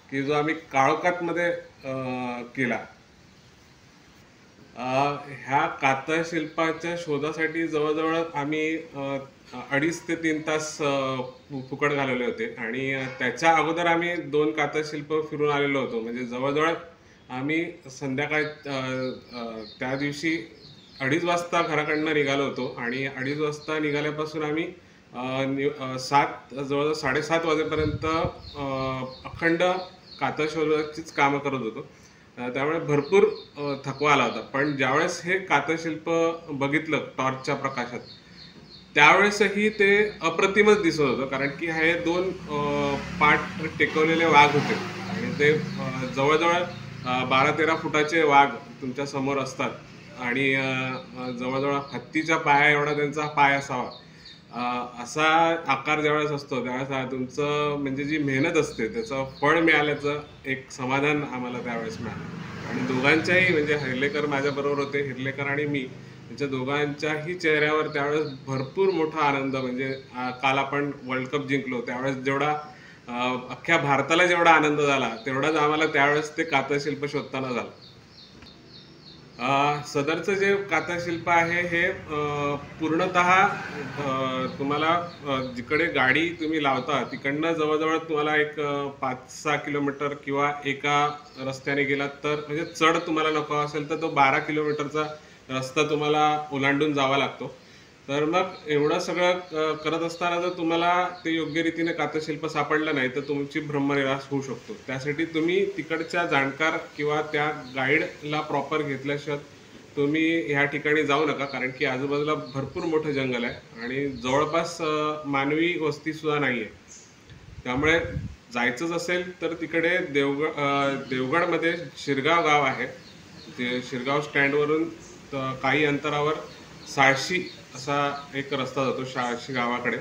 की जो आम्ही काळोखातमध्ये केला. ह्या कातळशिल्पाच्या शोधासाठी जवळजवळ आम्ही 2.5 ते 3 तास फुकट घालवले होते. आणि त्याच्या अगोदर आम्ही 2 कातळशिल्प फिरून आलेलो होतो. म्हणजे जवळजवळ आम्ही संध्याकाळी त्या दिवशी 2:30 वाजता घराकडनं निघालो होतो आणि 2:30 वाजता निघाल्यापासून आम्ही जवळजवळ 7:30 वाजेपर्यंत अखंड कातळ शोधाचीच कामं करत होतो. त्यामुळे भरपूर थकवा आला होता. पण ज्यावेळेस हे कातळशिल्प बघितलं टॉर्चच्या प्रकाशात त्यावेळेसही ते अप्रतिमच दिसत होतं. कारण की हे 2 पाठ टेकवलेले वाघ होते आणि ते जवळजवळ 12-13 फुटाचे वाघ तुमच्या समोर असतात आणि जवळजवळ हत्तीच्या पाया एवढा त्यांचा पाय असावा. असा आकार ज्यावेळेस असतो त्यावेळेस तुमचं म्हणजे जी मेहनत असते त्याचं फळ मिळाल्याचं एक समाधान आम्हाला त्यावेळेस मिळालं. आणि दोघांच्याही म्हणजे हिरलेकर माझ्याबरोबर होते, हिरलेकर आणि मी, त्यांच्या दोघांच्याही चेहऱ्यावर त्यावेळेस भरपूर मोठा आनंद, म्हणजे काल आपण वर्ल्ड कप जिंकलो त्यावेळेस जेवढा अख्ख्या भारताला जेवढा आनंद झाला तेवढाच आम्हाला त्यावेळेस ते कातळशिल्प शोधताना झाला. सदरचं जे कातळशिल्प आहे हे पूर्णतः तुम्हाला जिकडे गाडी तुम्ही लावता तिकडनं जवळजवळ तुम्हाला एक 5-6 किलोमीटर किंवा एका रस्त्याने गेलात तर म्हणजे चढ तुम्हाला नको असेल तर तो 12 किलोमीटरचा रस्ता तुम्हाला ओलांडून जावा लागतो. तर मग एवढं सगळं करत असताना जर तुम्हाला ते योग्य रीतीने कातळशिल्प सापडलं नाही तर तुमची ब्रह्मनिराश होऊ शकतो. त्यासाठी तुम्ही तिकडच्या जाणकार किंवा त्या गाईडला प्रॉपर घेतल्याशिवाय तुम्ही ह्या ठिकाणी जाऊ नका, कारण की आजूबाजूला भरपूर मोठं जंगल आहे आणि जवळपास मानवी वस्तीसुद्धा नाही आहे. त्यामुळे जायचंच असेल तर तिकडे देवगडमध्ये शिरगाव गाव आहे. ते शिरगाव स्टँडवरून काही अंतरावर साळशी असा एक रस्ता जातो साळशी गावाकडे.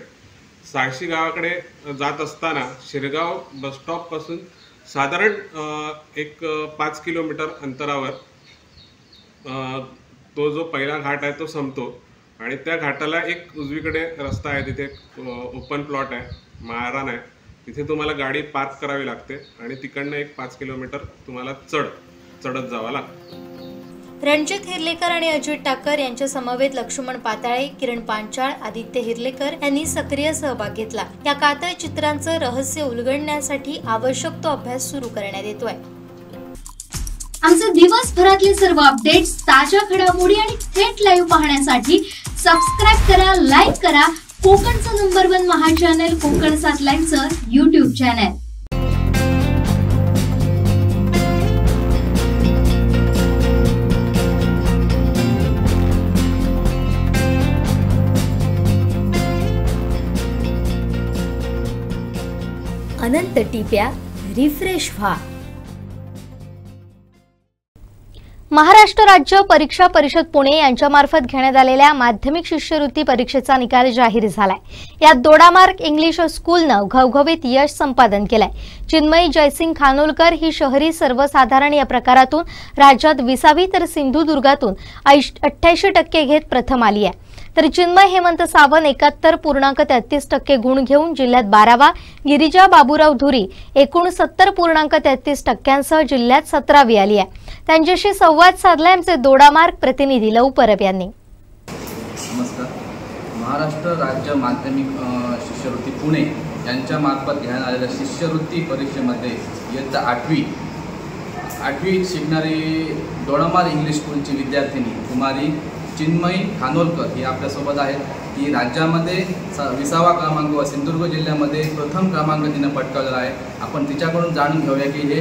साळशी गावाकडे जात असताना शिरगाव बसस्टॉपपासून साधारण एक 5 किलोमीटर अंतरावर तो जो पहिला घाट आहे तो संपतो आणि त्या घाटाला एक उजवीकडे रस्ता आहे, तिथे ओपन प्लॉट आहे, माळरान आहे, तिथे तुम्हाला गाडी पार्क करावी लागते आणि तिकडनं एक 5 किलोमीटर तुम्हाला चढत जावं लागतं. रणजित हिरलेकर आणि अजित टाकर यांच्या समवेत लक्ष्मण पाताळे, किरण पांचाळ, आदित्य हिरलेकर यांनी सक्रिय सहभाग घेतला. या कातळ चित्रांचं रहस्य उलगडण्यासाठी आवश्यक तो अभ्यास सुरू करण्यात येतोय. आमचे दिवसभरातले सर्व अपडेट्स, ताज्या घडामोडी आणि थेट लाईव्ह पाहण्यासाठी सबस्क्राईब करा, लाईक करा कोकणचं नंबर 1 महा चॅनल कोकण 7 लाईव्हचं YouTube चॅनल. अनंत टिप्या, रिफ्रेश व्हा. महाराष्ट्र राज्य परीक्षा परिषद पुणे यांच्यामार्फत घेण्यात आलेल्या माध्यमिक शिष्यवृत्ती परीक्षेचा निकाल जाहीर झालाय. यात दोडामार्ग इंग्लिश स्कूलनं घवघवीत यश संपादन केलंय. चिन्मयी जयसिंग खानोलकर ही शहरी सर्वसाधारण या प्रकारातून राज्यात 20वी तर सिंधुदुर्गातून 88% घेत प्रथम आली आहे. तर चिन्मय हेमंत सावंत 71.33% गुण घेऊन जिल्ह्यात 12वा, गिरिजा बाबूराव धुरी एकूण 70.33%सह जिल्ह्यात 17वी आली आहे. त्यांच्याशी संवाद साधला आमचे दोडामार्ग प्रतिनिधी लव परब यांनी. नमस्कार. महाराष्ट्र राज्य माध्यमिक शिष्यवृत्ती पुणे यांच्या मार्फत घेण्यात आलेल्या शिष्यवृत्ती परीक्षेमध्ये इयत्ता 8वी शिकणारी दोडामार्ग इंग्लिश स्कूलची विद्यार्थिनी कुमारी चिन्मयी खानोलकर ही आपल्यासोबत आहेत. ही राज्यामध्ये 20वा क्रमांक व सिंधुदुर्ग जिल्ह्यामध्ये प्रथम क्रमांक तिने पटकावलेला आहे. आपण तिच्याकडून जाणून घेऊया की हे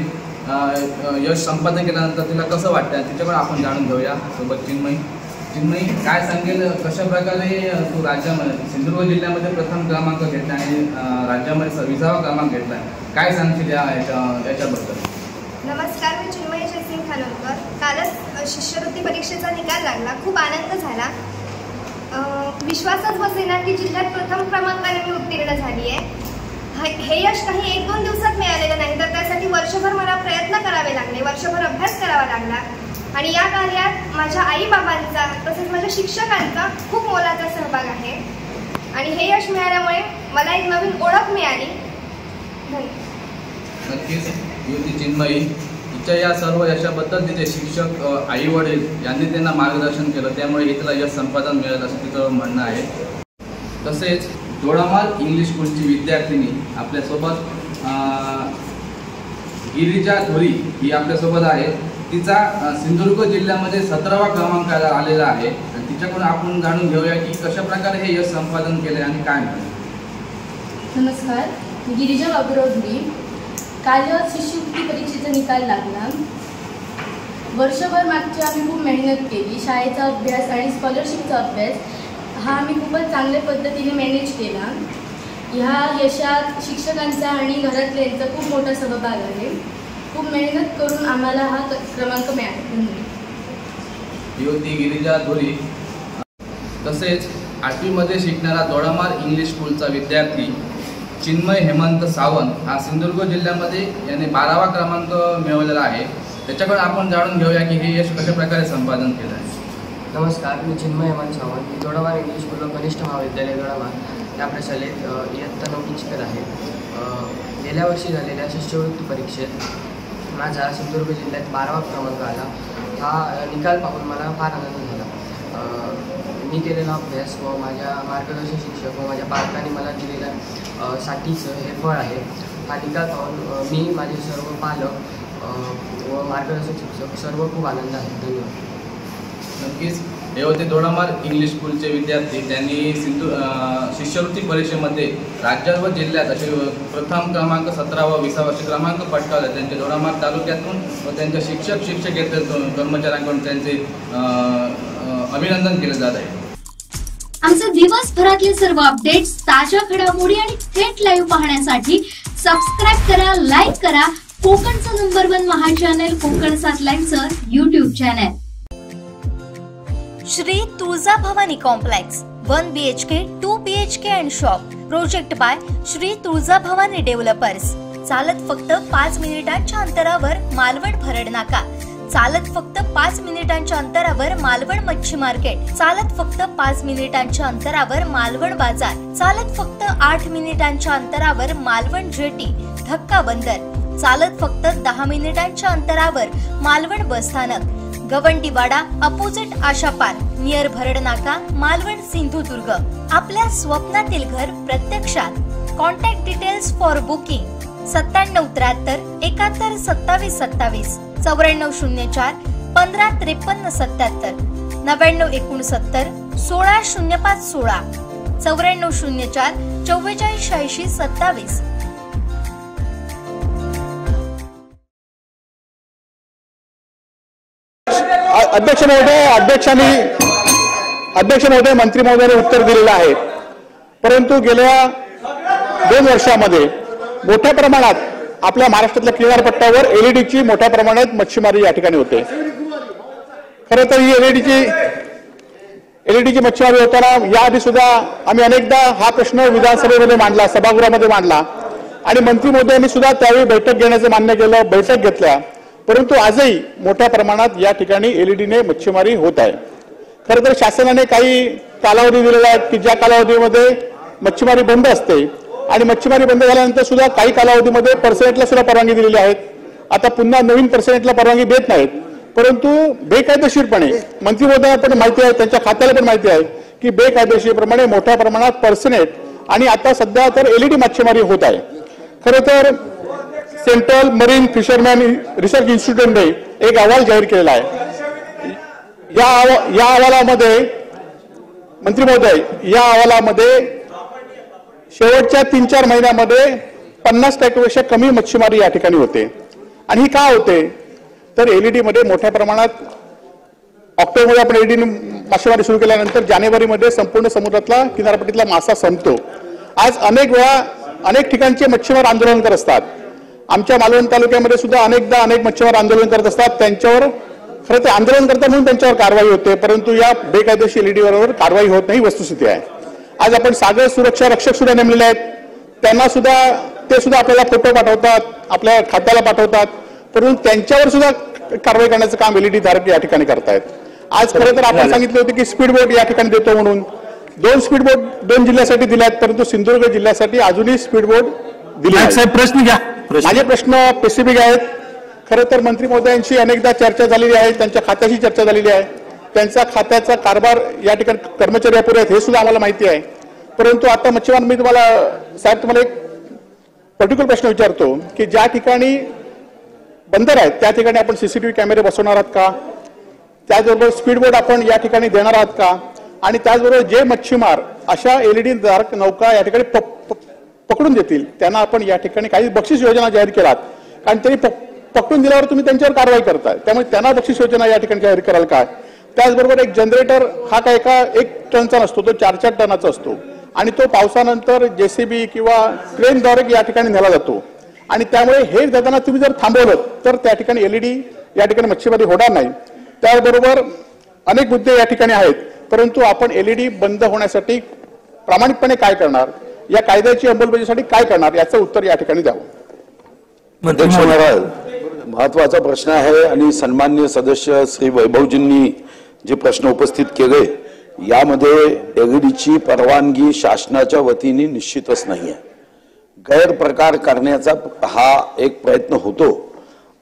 यश संपादन केल्यानंतर तिला कसं वाटतं, तिच्याकडून आपण जाणून घेऊया. सोबत चिन्मयी काय सांगेल, कशा प्रकारे तू राज्यामध्ये सिंधुदुर्ग जिल्ह्यामध्ये प्रथम क्रमांक घेतला आणि राज्यामध्ये 20वा क्रमांक घेतला, काय सांगशील याच्याबद्दल? नमस्कार, मी चिन्मयी जयसिंग खानोलकर. कालच शिष्यवृत्ती परीक्षेचा निकाल लागला, खूप आनंद झाला. विश्वासच बसेना की जिल्ह्यात प्रथम क्रमांकाने मी उत्तीर्ण झाली आहे. हे यश काही 1-2 दिवसात मिळालेलं नाही, तर त्यासाठी वर्षभर मला प्रयत्न करावे लागले, वर्षभर अभ्यास करावा लागला. आणि या कार्यात माझ्या आईबाबांचा तसेच माझ्या शिक्षकांचा खूप मोलाचा सहभाग आहे. आणि हे यश मिळाल्यामुळे मला एक नवीन ओळख मिळाली. नक्कीच युवती चिन्मयी तिच्या या सर्व यशाबद्दल तिचे शिक्षक, आई वडील यांनी त्यांना मार्गदर्शन केलं, त्यामुळे तिला यश संपादन मिळालं असं तिचं म्हणणं आहे. तसेच दोडामार्ग इंग्लिश स्कूलची विद्यार्थिनी आपल्यासोबत गिरिजा धुरी ही आपल्यासोबत आहे. तिचा सिंधुदुर्ग जिल्ह्यामध्ये 17वा क्रमांक आलेला आहे आणि तिच्याकडून आपण जाणून घेऊया की कशा प्रकारे हे यश संपादन केले आणि काय मिळाले. नमस्कार, मी गिरिजा बाबूराव धुरी. काल शिष्यवृत्ती परीक्षेचा निकाल लागला. वर्षभर मागच्या आम्ही खूप मेहनत केली. शाळेचा अभ्यास आणि स्कॉलरशिपचा अभ्यास हा आम्ही खूपच चांगल्या पद्धतीने मॅनेज केला. ह्या यशात शिक्षकांचा आणि घरातल्यांचा खूप मोठा सहभाग आहे. खूप मेहनत करून आम्हाला हा क्रमांक मिळाला. युवती गिरिजा धुरी. तसेच 8वीमध्ये शिकणारा दोडामार इंग्लिश स्कूलचा विद्यार्थी चिन्मय हेमंत सावंत हा सिंधुदुर्ग जिल्ह्यामध्ये याने 12वा क्रमांक मिळवलेला आहे। त्याच्याकडे आपण जाणून घेऊया की हे यश कशा प्रकारे संपादन केलं आहे। नमस्कार, मी चिन्मय हेमंत सावंत, मी दोडामार इंग्लिश स्कूल कनिष्ठ महाविद्यालय दोडामार या आपल्या शाळेत इयत्ता 9वी शिकत आहे। गेल्या वर्षी झालेल्या शिष्यवृत्ती परीक्षेत माझा सिंधुदुर्ग जिल्ह्यात 12वा क्रमांक आला। हा निकाल पाहून मला फार आनंद झाला। मी केलेला अभ्यास व माझ्या मार्गदर्शक शिक्षक व माझ्या पालकांनी मला दिलेल्या साठीचं हे फळ आहे। हा निकाल पाहून मी, माझे सर्व पालक व मार्गदर्शक शिक्षक सर्व खूप आनंद आहे। धन्यवाद। नक्कीच हे होते दोडामार इंग्लिश स्कूलचे विद्यार्थी। त्यांनी शिष्यवृत्ती परीक्षेमध्ये राज्यात व जिल्ह्यात असे प्रथम क्रमांक 17 व 20 वर्ष क्रमांक पटकावले। त्यांचे दोडामार तालुक्यातून व त्यांच्या शिक्षकेतर कर्मचाऱ्यांकडून त्यांचे अभिनंदन केले जात आहे। आमचे दिवसभरातले सर्व अपडेट्स, ताज्या घडामोडी आणि थेट लाईव्ह पाहण्यासाठी सबस्क्राईब करा, लाईक करा कोकणचं नंबर 1 महा चॅनल कोकण 7 लाईव्हचं YouTube channel. Shri Tuljabhavani complex 1 BHK 2 BHK and shop project by Shri Tuljabhavani developers. चालत फक्त 5 मिनिटांच्या अंतरावर मालवण भरड नाका। चालत फक्त 5 मिनिटांच्या अंतरावर मालवण मच्छी मार्केट। चालत फक्त 5 मिनिटांच्या अंतरावर मालवण बाजार। चालत फक्त 8 मिनिटांच्या अंतरावर मालवण जेटी धक्का बंदर। चालत फक्त 10 मिनिटांच्या अंतरावर मालवण बस स्थानक। Gawandiwada opposite Asha park near Bharad नाका, मालवण सिंधुदुर्ग। आपल्या स्वप्नातील घर प्रत्यक्षात। Contact details for booking 9773 71 27 27 9404 15 53 77 9969 16 05 16 9404 44 86 27। अध्यक्ष महोदय, मंत्री महोदयाने उत्तर दिलेलं आहे, परंतु गेल्या 2 वर्षामध्ये मोठ्या प्रमाणात आपल्या महाराष्ट्रातल्या किनारपट्ट्यावर एलईडीची मोठ्या प्रमाणात मच्छीमारी या ठिकाणी होते। खरं तर ही एलईडीची मच्छीमारी होताना याआधी सुद्धा आम्ही अनेकदा हा प्रश्न विधानसभेमध्ये मांडला, सभागृहामध्ये मांडला आणि मंत्री महोदयांनी सुद्धा त्यावेळी बैठक घेण्याचं मान्य केलं, बैठक घेतल्या, परंतु आजही मोठ्या प्रमाणात या ठिकाणी एलईडीने मच्छीमारी होत आहे। खरं तर शासनाने काही कालावधी दिलेला आहे की ज्या कालावधीमध्ये मच्छीमारी बंद असते आणि मच्छीमारी बंद झाल्यानंतर सुद्धा काही कालावधीमध्ये पर्सनेटला सुद्धा परवानगी दिलेली आहे। आता पुन्हा नवीन पर्सनेटला परवानगी देत नाहीत, परंतु बेकायदेशीरपणे मंत्री महोदयांना पण माहिती आहे, त्यांच्या खात्याला पण माहिती आहे की बेकायदेशीरपणे मोठ्या प्रमाणात पर्सनेट आणि आता सध्या तर एलईडी मच्छीमारी होत आहे। खरं तर सेंट्रल मरीन फिशरमॅन रिसर्च इन्स्टिट्यूटने एक अहवाल जाहीर केलेला आहे। या अहवालामध्ये मंत्री महोदय, या अहवालामध्ये शेवटच्या 3-4 महिन्यामध्ये 50% कमी मच्छीमारी या ठिकाणी होते। आणि ही का होते तर एलईडी मध्ये मोठ्या प्रमाणात ऑक्टोबरमध्ये आपण एलईडी मासेमारी सुरू केल्यानंतर जानेवारीमध्ये संपूर्ण समुद्रातला किनारपट्टीतला मासा संपतो। आज अनेक वेळा अनेक ठिकाणचे मच्छीमार आंदोलन करत असतात। आमच्या मालवण तालुक्यामध्ये सुद्धा अनेकदा अनेक मच्छीमार आंदोलन करत असतात, त्यांच्यावर खरं ते आंदोलन करतात म्हणून त्यांच्यावर कारवाई होते, परंतु या बेकायदेशीर एलईडीवर कारवाई होत नाही, वस्तुस्थिती आहे। आज आपण सागर सुरक्षा रक्षक सुद्धा नेमलेले आहेत, त्यांना सुद्धा ते सुद्धा आपल्याला फोटो पाठवतात, आपल्या खात्याला पाठवतात, परंतु त्यांच्यावर सुद्धा कारवाई करण्याचं काम एलईडी धारक या ठिकाणी करतायत। आज खरं तर आपण सांगितले होते की स्पीड बोट या ठिकाणी देतो म्हणून 2 स्पीड बोट 2 जिल्ह्यासाठी दिल्यात, परंतु सिंधुदुर्ग जिल्ह्यासाठी अजूनही स्पीड बोट दिली आहे। प्रश्न घ्या, माझे प्रश्न स्पेसिफिक आहेत। खरं तर मंत्री महोदयांशी अनेकदा चर्चा झालेली आहे, त्यांच्या खात्याशी चर्चा झालेली आहे, त्यांचा खात्याचा कारभार या ठिकाणी कर्मचारी अपुरे आहेत हे सुद्धा आम्हाला माहिती आहे, परंतु आता मच्छीमार मी तुम्हाला एक पर्टिक्युलर प्रश्न विचारतो की ज्या ठिकाणी बंदर आहेत त्या ठिकाणी आपण सीसीटीव्ही कॅमेरे बसवणार आहात का? त्याचबरोबर स्पीड बोट आपण या ठिकाणी देणार आहात का? आणि त्याचबरोबर जे मच्छीमार अशा एलईडी धारक नौका या ठिकाणी पकडून देतील त्यांना आपण या ठिकाणी काही बक्षीस योजना जाहीर केलात, कारण त्यांनी पकडून दिल्यावर तुम्ही त्यांच्यावर कारवाई करताय, त्यामुळे त्यांना बक्षीस योजना या ठिकाणी जाहीर कराल काय? त्याचबरोबर एक जनरेटर हा काय का 1 टनचा नसतो, तो 4-4 टनाचा असतो आणि तो पावसानंतर जेसीबी किंवा क्रेनद्वारे या ठिकाणी नेला जातो आणि त्यामुळे हे देताना तुम्ही जर थांबवलं तर त्या ठिकाणी एलईडी या ठिकाणी मच्छीमारी होणार नाही। त्याचबरोबर अनेक मुद्दे या ठिकाणी आहेत परंतु आपण LED बंद होण्यासाठी प्रामाणिकपणे काय करणार, या कायद्याची अंमलबजावणीसाठी काय करणार, याचं उत्तर या ठिकाणी द्यावं. अध्यक्ष महाराज, महत्वाचा प्रश्न आहे आणि सन्माननीय सदस्य श्री वैभवजींनी जे प्रश्न उपस्थित केले यामध्ये LED परवानगी शासनाच्या वतीने निश्चितच नाही आहे. गैरप्रकार करण्याचा हा एक प्रयत्न होतो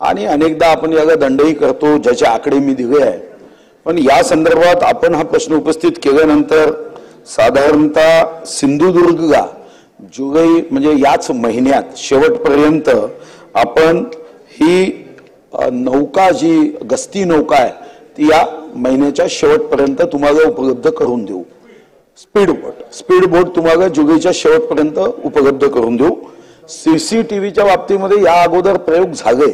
आणि अनेकदा आपण याला दंडही करतो, ज्याचे आकडे मी दिले आहे. पण या संदर्भात आपण हा प्रश्न उपस्थित केल्यानंतर साधारणतः सिंधुदुर्गला जुलै म्हणजे याच महिन्यात शेवटपर्यंत आपण ही नौका जी गस्ती नौका आहे ती या महिन्याच्या शेवटपर्यंत तुम्हाला उपलब्ध करून देऊ. स्पीड बोट तुम्हाला जुलैच्या शेवटपर्यंत उपलब्ध करून देऊ. CCTVच्या बाबतीमध्ये या अगोदर प्रयोग झाले.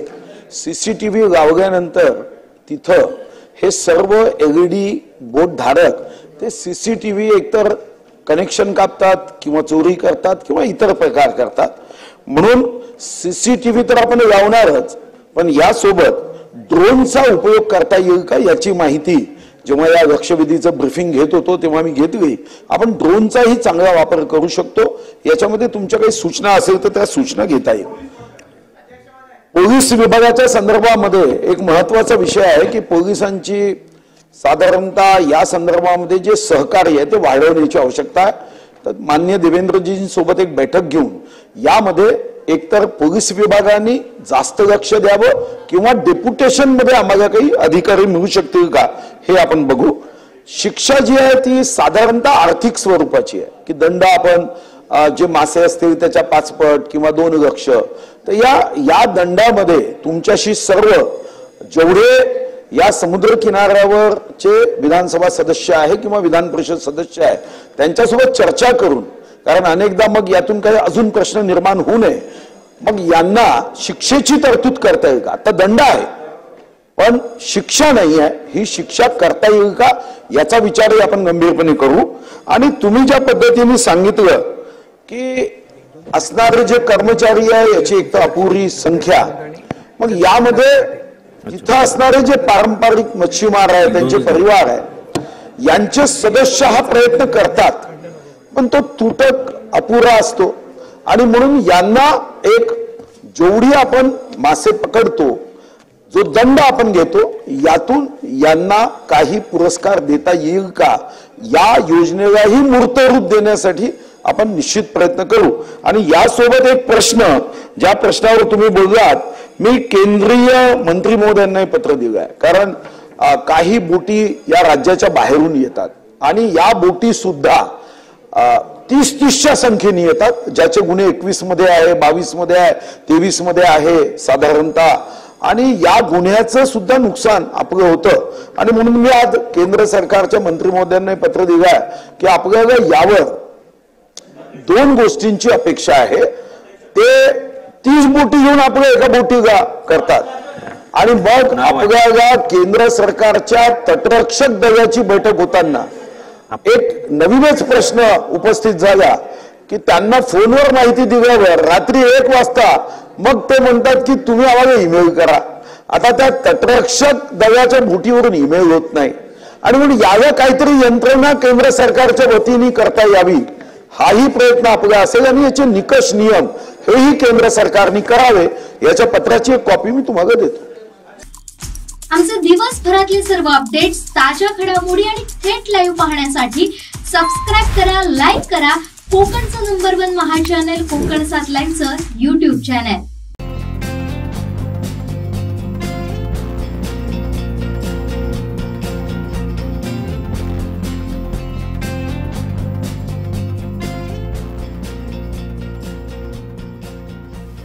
CCTV लावल्यानंतर तिथं हे सर्व LED बोट धारक ते CCTV एकतर कनेक्शन कापतात किंवा चोरी करतात किंवा इतर प्रकार करतात. म्हणून CCTV तर आपण लावणारच, पण यासोबत ड्रोनचा उपयोग करता येईल का याची माहिती जेव्हा या लक्षवेधीचं ब्रीफिंग घेत होतो तेव्हा मी घेतली. आपण ड्रोनचाही चांगला वापर करू शकतो. याच्यामध्ये तुमच्या काही सूचना असेल तर त्या सूचना घेता येईल. पोलीस विभागाच्या संदर्भामध्ये एक महत्वाचा विषय आहे की पोलिसांची साधारणतः या संदर्भामध्ये जे सहकार्य आहे ते वाढवण्याची आवश्यकता आहे. तर माननीय देवेंद्रजींसोबत एक बैठक घेऊन यामध्ये एकतर पोलीस विभागाने जास्त लक्ष द्यावं किंवा डेप्युटेशन मध्ये आम्हाला काही अधिकारी मिळू शकतील का हे आपण बघू. शिक्षा जी आहे ती साधारणतः आर्थिक स्वरूपाची आहे की दंड आपण जे मासे असतील त्याच्या 5 पट किंवा 2 लक्ष. तर या दंडामध्ये तुमच्याशी सर्व जेवढे या समुद्र किनाऱ्यावरचे विधानसभा सदस्य आहे किंवा विधान परिषद सदस्य आहे त्यांच्यासोबत चर्चा करून, कारण अनेकदा मग यातून काही अजून प्रश्न निर्माण होऊ नये, मग यांना शिक्षेची तरतूद करता येईल का. आता दंड आहे पण शिक्षा नाही आहे, ही शिक्षा करता येईल का याचा विचारही आपण गंभीरपणे करू. आणि तुम्ही ज्या पद्धतीने सांगितलं की असणारे जे कर्मचारी आहे याची एक तर अपुरी संख्या, मग यामध्ये जिथं असणारे जे पारंपरिक मच्छीमार आहेत त्यांचे परिवार आहेत यांचे सदस्य हा प्रयत्न करतात पण तो तुटक अपुरा असतो. आणि म्हणून यांना एक जेवढी आपण मासे पकडतो जो दंड आपण घेतो यातून यांना काही पुरस्कार देता येईल का या योजनेलाही मूर्त रूप देण्यासाठी आपण निश्चित प्रयत्न करू. आणि यासोबत एक प्रश्न, ज्या प्रश्नावर तुम्ही बोललात, मी केंद्रीय मंत्री महोदयांना पत्र दिलं आहे. कारण काही बोटी या राज्याच्या बाहेरून येतात आणि या बोटी सुद्धा 30-30च्या संख्येने येतात, ज्याचे गुन्हे 21 मध्ये आहे, 22 मध्ये आहे, 23 मध्ये आहे साधारणतः. आणि या गुन्ह्याचं सुद्धा नुकसान आपलं होतं. आणि म्हणून मी आज केंद्र सरकारच्या मंत्री महोदयांना पत्र दिलं आहे की आपल्याला यावर 2 गोष्टींची अपेक्षा आहे. ते 30 बोटी घेऊन आपल्या एका बोटीला करतात आणि मग आपल्याला केंद्र सरकारच्या तटरक्षक दलाची बैठक होताना एक नवीनच प्रश्न उपस्थित झाला की त्यांना फोनवर माहिती दिल्यावर रात्री 1 वाजता मग ते म्हणतात की तुम्ही आम्हाला ईमेल करा. आता त्या तटरक्षक दलाच्या बोटीवरून ईमेल होत नाही आणि म्हणून याला काहीतरी यंत्रणा केंद्र सरकारच्या वतीने करता यावी हाही प्रयत्न आपला असेल. आणि याचे निकष नियम हेही केंद्र सरकारने करावे. याच्या पत्राची एक कॉपी मी तुम्हाला देतो. आमचे दिवसभरातले सर्व अपडेट्स, ताज्या घडामोडी आणि थेट लाईव्ह पाहण्यासाठी सबस्क्राईब करा, लाईक करा कोकणचं नंबर 1 महा चॅनल कोकण 7 लाईव्हचं YouTube चॅनल.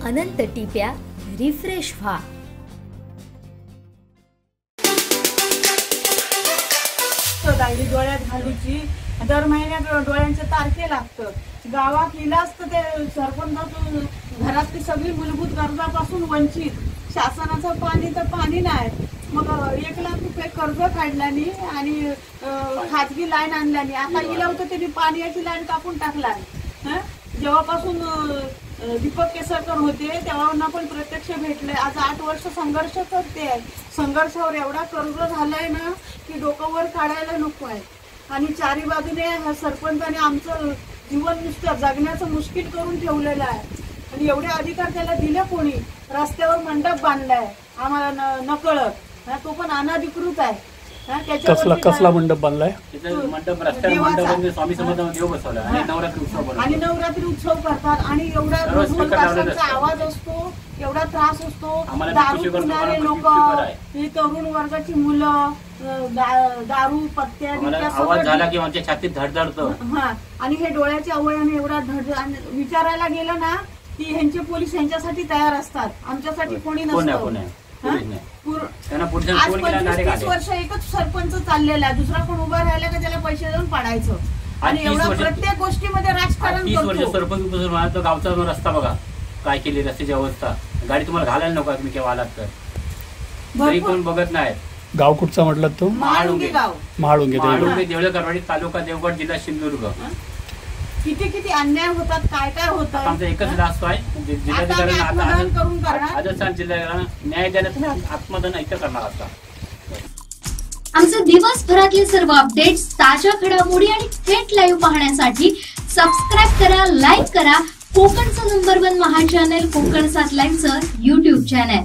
अनंत टिप्या रिफ्रेश व्हा. डोळ्यात घालूची दर महिन्यात डोळ्यांचे तारखे लागतं. गावात इलाज तर ते सरपंच घरातली सगळी मूलभूत गरजापासून वंचित. शासनाचं पाणी तर पाणी नाही. मग 1 लाख रुपये कर्ज काढल्याने आणि खाजगी लाईन आणल्याने आता इला होतं त्यांनी पाण्याची लाईन कापून टाकला. जेव्हापासून दीपक केसरकर होते तेव्हा पण प्रत्यक्ष भेटले. आज 8 वर्ष संघर्ष करते. संघर्षावर एवढा कर्ज झालाय ना की डोकं वर काढायला नको आहे. आणि चारी बाजूने ह्या सरपंचाने आमचं जीवन नुसतं जगण्याचं मुश्किल करून ठेवलेलं आहे. आणि एवढे अधिकार त्याला दिले कोणी? रस्त्यावर मंडप बांधलाय आम्हाला नकळत, तो पण अनाधिकृत आहे. कसला मंडप बांधलाय? मंडप रस्त्यावर स्वामी समर्थ देव बसवला आणि नवरात्री उत्सव करतात. आणि एवढा ढोल-ताशांचा आवाज असतो, एवढा त्रास असतो. दारू पिणारे लोक, ही तरुण वर्गाची मुलं दारू पत्त्या आवाज झाला की आमच्या छातीत धडधडतं. हा, आणि हे डोळ्याच्या अवयवाने एवढा विचारायला गेलं ना की ह्यांचे पोलीस ह्यांच्यासाठी तयार असतात, आमच्यासाठी कोणी नसतं. आज 25-30 वर्ष एकच सरपंच चाललेला आहे, दुसरा कोण उभा राहिला का त्याला पैसे देऊन पाडायचं. आणि एवढा प्रत्येक गोष्टीमध्ये राजकारण 30 वर्ष करतो. सरपंच तो गावचा रस्ता बघा काय केली, रस्त्याची अवस्था. गाडी तुम्हाला घालायला नको तुम्ही केव्हा आलात तर, तरी कोण बघत नाही. गाव कुठचा म्हटलं तो? महाळुंगे गाव. महाळुंगे देवळकरवाडी तालुका देवगड जिल्हा सिंधुदुर्ग. किती अन्याय होतात, काय होतात. आमचा एकच रास्त आहे जिल्हाधिकारी राजस्थान जिल्ह्याला न्याय देण्यात आत्मदान इथं करणार असता. आमचे दिवसभरातले सर्व अपडेट्स, ताज्या घडामोडी आणि थेट लाईव्ह पाहण्यासाठी सबस्क्राईब करा, लाईक करा कोकणचं नंबर 1 महा चॅनल कोकण 7 लाईव्हचं युट्यूब चॅनल.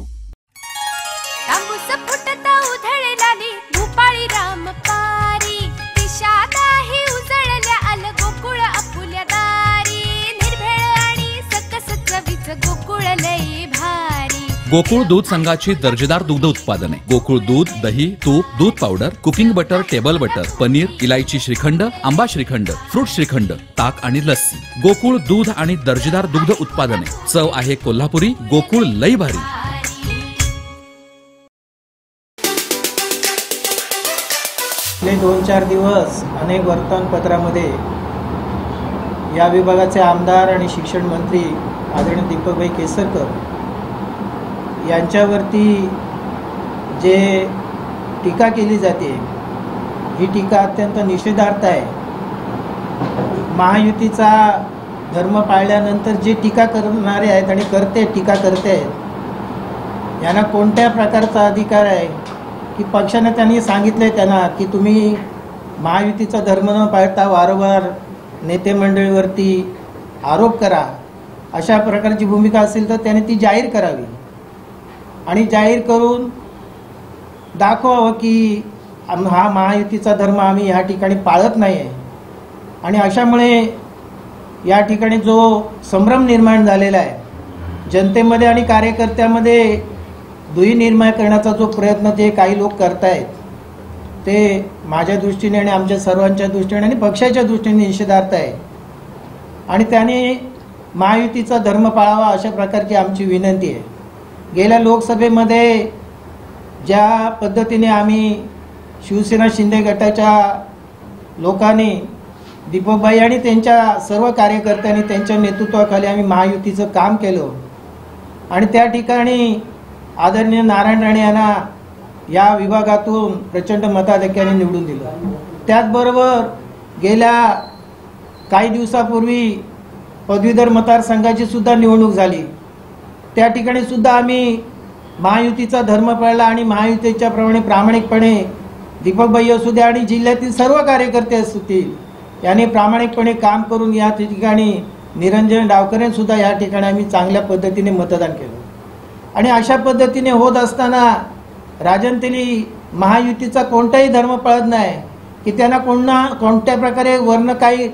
भूपाळी रामपारी दिशादाही उजळल्या आल गोकुळ आपुल्या दारी. निर्भेळ आणि सकस चवीच गोकुळ लई भारी. गोकुळ दूध संघाची दर्जेदार दुग्ध उत्पादने: गोकुळ दूध, दही, तूप, दूध powder, cooking butter, table butter, paneer, इलायची श्रीखंड, आंबा श्रीखंड, फ्रूट श्रीखंड, ताक आणि लस्सी. गोकुळ दूध आणि दर्जेदार दुग्ध उत्पादने. चव आहे कोल्हापुरी. गोकुळ लई भारी. गेले 2-4 दिवस अनेक वर्तमानपत्रामध्ये या विभागाचे आमदार आणि शिक्षण मंत्री आदरणीय दीपकभाई केसरकर यांच्यावरती जे टीका केली जाते, ही टीका अत्यंत निषेधार्थ आहे. महायुतीचा धर्म पाळल्यानंतर जे टीका करणारे आहेत आणि टीका करते आहेत, यांना कोणत्या प्रकारचा अधिकार आहे की पक्षाने त्यांनी सांगितले त्यांना की तुम्ही महायुतीचा धर्म न पाळता वारंवार नेते मंडळीवरती आरोप करा. अशा प्रकारची भूमिका असेल तर त्याने ती जाहीर करावी आणि जाहीर करून दाखवावं की हा महायुतीचा धर्म आम्ही ह्या ठिकाणी पाळत नाही आहे. आणि अशामुळे या ठिकाणी जो संभ्रम निर्माण झालेला आहे जनतेमध्ये आणि कार्यकर्त्यामध्ये, दुही निर्माण करण्याचा जो प्रयत्न ते काही लोक करतायत, ते माझ्या दृष्टीने आणि आमच्या सर्वांच्या दृष्टीने आणि पक्षाच्या दृष्टीने निषेधार्थ आहे. आणि त्याने महायुतीचा धर्म पाळावा अशा प्रकारची आमची विनंती आहे. गेल्या लोकसभेमध्ये ज्या पद्धतीने आम्ही शिवसेना शिंदे गटाच्या लोकांनी, दीपकभाई आणि त्यांच्या सर्व कार्यकर्त्यांनी त्यांच्या नेतृत्वाखाली आम्ही महायुतीचं काम केलं आणि त्या ठिकाणी आदरणीय नारायण राणे यांना या विभागातून प्रचंड मताधिक्याने निवडून दिलं. त्याचबरोबर गेल्या काही दिवसापूर्वी पदवीधर मतदारसंघाची सुद्धा निवडणूक झाली. त्या ठिकाणी सुद्धा आम्ही महायुतीचा धर्म पाळला आणि महायुतीच्या प्रमाणे प्रामाणिकपणे दीपकभाई असू द्या आणि जिल्ह्यातील सर्व कार्यकर्ते असतील यांनी प्रामाणिकपणे काम करून या ठिकाणी निरंजन डावकरे सुद्धा या ठिकाणी आम्ही चांगल्या पद्धतीने मतदान केलं. आणि अशा पद्धतीने होत असताना राजनतेली महायुतीचा कोणताही धर्म पाळत नाही की त्यांना कोणत्या प्रकारे वर्ण काही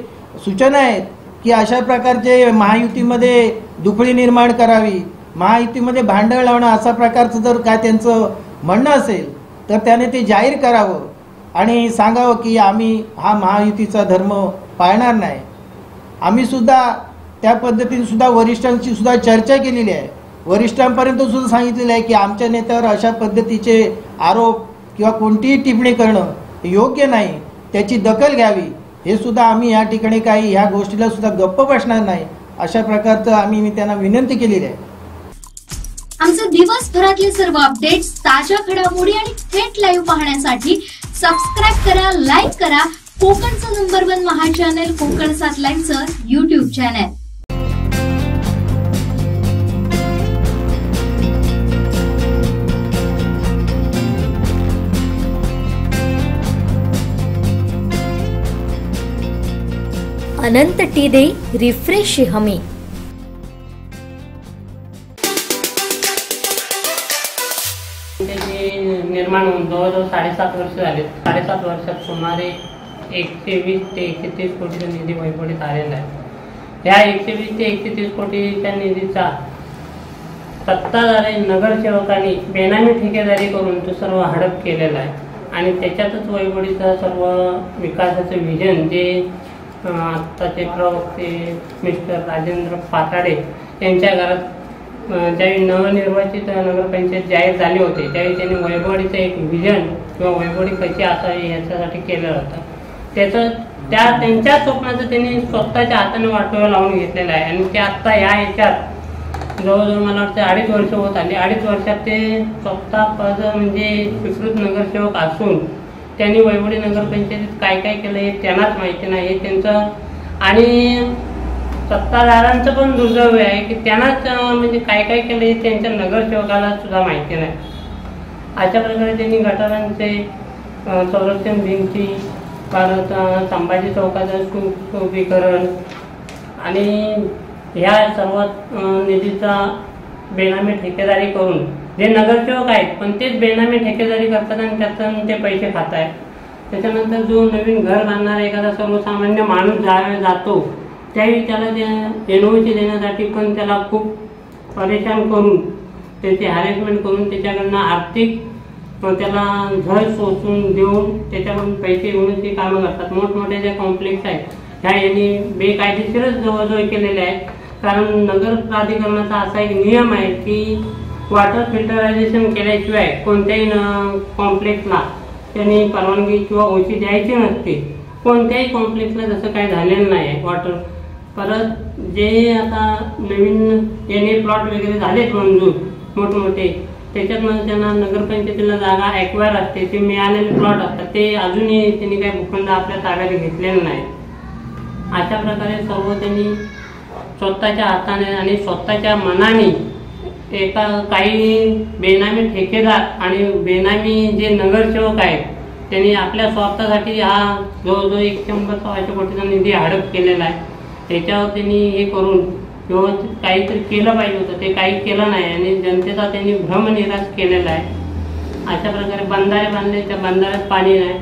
सूचना आहेत की अशा प्रकारचे महायुतीमध्ये दुफळी निर्माण करावी, महायुतीमध्ये भांडण लावणं, असा प्रकारचं जर काय त्यांचं म्हणणं असेल तर त्याने ते जाहीर करावं आणि सांगावं की आम्ही हा महायुतीचा धर्म पाळणार नाही. आम्ही सुद्धा त्या पद्धतीने सुद्धा वरिष्ठांची सुद्धा चर्चा केलेली आहे. वरिष्ठांपर्यंत सुद्धा सांगितलेलं आहे की आमच्या नेत्यावर अशा पद्धतीचे आरोप किंवा कोणतीही टिप्पणी करणं योग्य नाही, त्याची दखल घ्यावी. हे सुद्धा आम्ही या ठिकाणी काही ह्या गोष्टीला सुद्धा गप्प बसणार नाही अशा प्रकारचं आम्ही त्यांना विनंती केलेली आहे. आमचे दिवसभरातले सर्व अपडेट्स, ताज्या घडामोडी आणि थेट लाईव्ह पाहण्यासाठी सबस्क्राईब करा, लाईक करा कोकणचं नंबर 1 महा चॅनल कोकण 7 लाईव्हचं युट्यूब चॅनल. अनंत टी देई रिफ्रेश हमी. निर्माण होऊन जवळजवळ 7.5 वर्ष झाले. 7.5 वर्षात सुमारे 120 ते 130 कोटीचा निधी वैभवडीत आलेला आहे. ह्या 120 ते 130 कोटीच्या निधीचा सत्ताधारी नगरसेवकांनी बेनामी ठेकेदारी करून तो सर्व हडप केलेला आहे आणि त्याच्यातच वैभवडीचा सर्व विकासाचं विजन जे आत्ताचे प्रवक्ते मिस्टर राजेंद्र पाताडे यांच्या घरात ज्यावेळी नवनिर्वाचित नगरपंचायत जाहीर झाले होते त्यावेळी त्यांनी वैभवडीचं एक विजन किंवा वैभवडी कशी असावी याच्यासाठी केलं होतं. त्याचं त्यांच्या स्वप्नाचं त्यांनी स्वतःच्या हाताने वाटोळं लावून घेतलेलं आहे आणि ते आत्ता या ह्याच्यात जवळजवळ मला वाटतं 2.5 वर्ष होत आली. 2.5 वर्षात ते स्वतः पद म्हणजे स्वीकृत नगरसेवक असून त्यांनी वैभवडी नगरपंचायतीत काय काय केलं हे त्यांनाच माहिती नाही. हे त्यांचं आणि सत्ताधाऱ्यांचं पण दुर्दैव आहे की त्यांनाच म्हणजे काय काय केलं हे त्यांच्या नगरसेवकाला सुद्धा माहिती नाही. अशा प्रकारे त्यांनी गटारांचे संरक्षण भिंती परत संभाजी चौकाचं सुशोभीकरण आणि ह्या सर्व निधीचा बेनामी ठेकेदारी करून जे नगरसेवक आहेत पण तेच बेनामी ठेकेदारी करतात आणि त्यातून ते पैसे खात आहेत. त्याच्यानंतर जो नवीन घर बांधणारा एखादा सर्वसामान्य माणूस जातो त्यावेळी त्याला त्या एनओसी देण्यासाठी पण त्याला खूप परेशान करून त्याची हॅरेसमेंट करून त्याच्याकडनं आर्थिक त्याला झळ सोसून देऊन त्याच्याकडून पैसे घेऊन ते कामं करतात. मोठमोठे जे कॉम्प्लेक्स आहेत ह्या यांनी बेकायदेशीरच जवळजवळ केलेले आहेत. कारण नगर प्राधिकरणाचा असा एक नियम आहे की वॉटर फिल्टरायझेशन केल्याशिवाय कोणत्याही कॉम्प्लेक्सला त्यांनी परवानगी किंवा ओसी द्यायची नसते. कोणत्याही कॉम्प्लेक्सला जसं काही झालेलं नाही आहे वॉटर. परत जे आता नवीन एनए प्लॉट वगैरे झालेत मंजूर मोठमोठे त्याच्यात त्यांना नगरपंचायतीला जागा ॲक्वायर असते ते मिळालेले प्लॉट असतात ते अजूनही त्यांनी काही भूखंड आपल्या ताब्यात घेतलेले नाही. अशा प्रकारे सर्व त्यांनी स्वतःच्या हाताने आणि स्वतःच्या मनाने एका काही बेनामी ठेकेदार आणि बेनामी जे नगरसेवक आहेत त्यांनी आपल्या स्वार्थासाठी हा जवळजवळ 100-125 कोटीचा निधी हडप केलेला आहे. त्याच्यावर त्यांनी हे करून व्यवस्थित काहीतरी केलं पाहिजे होतं ते काही केलं नाही आणि जनतेचा त्यांनी भ्रमनिराश केलेला आहे. अशा प्रकारे बंधारे बांधले त्या बंधाऱ्यात पाणी नाही.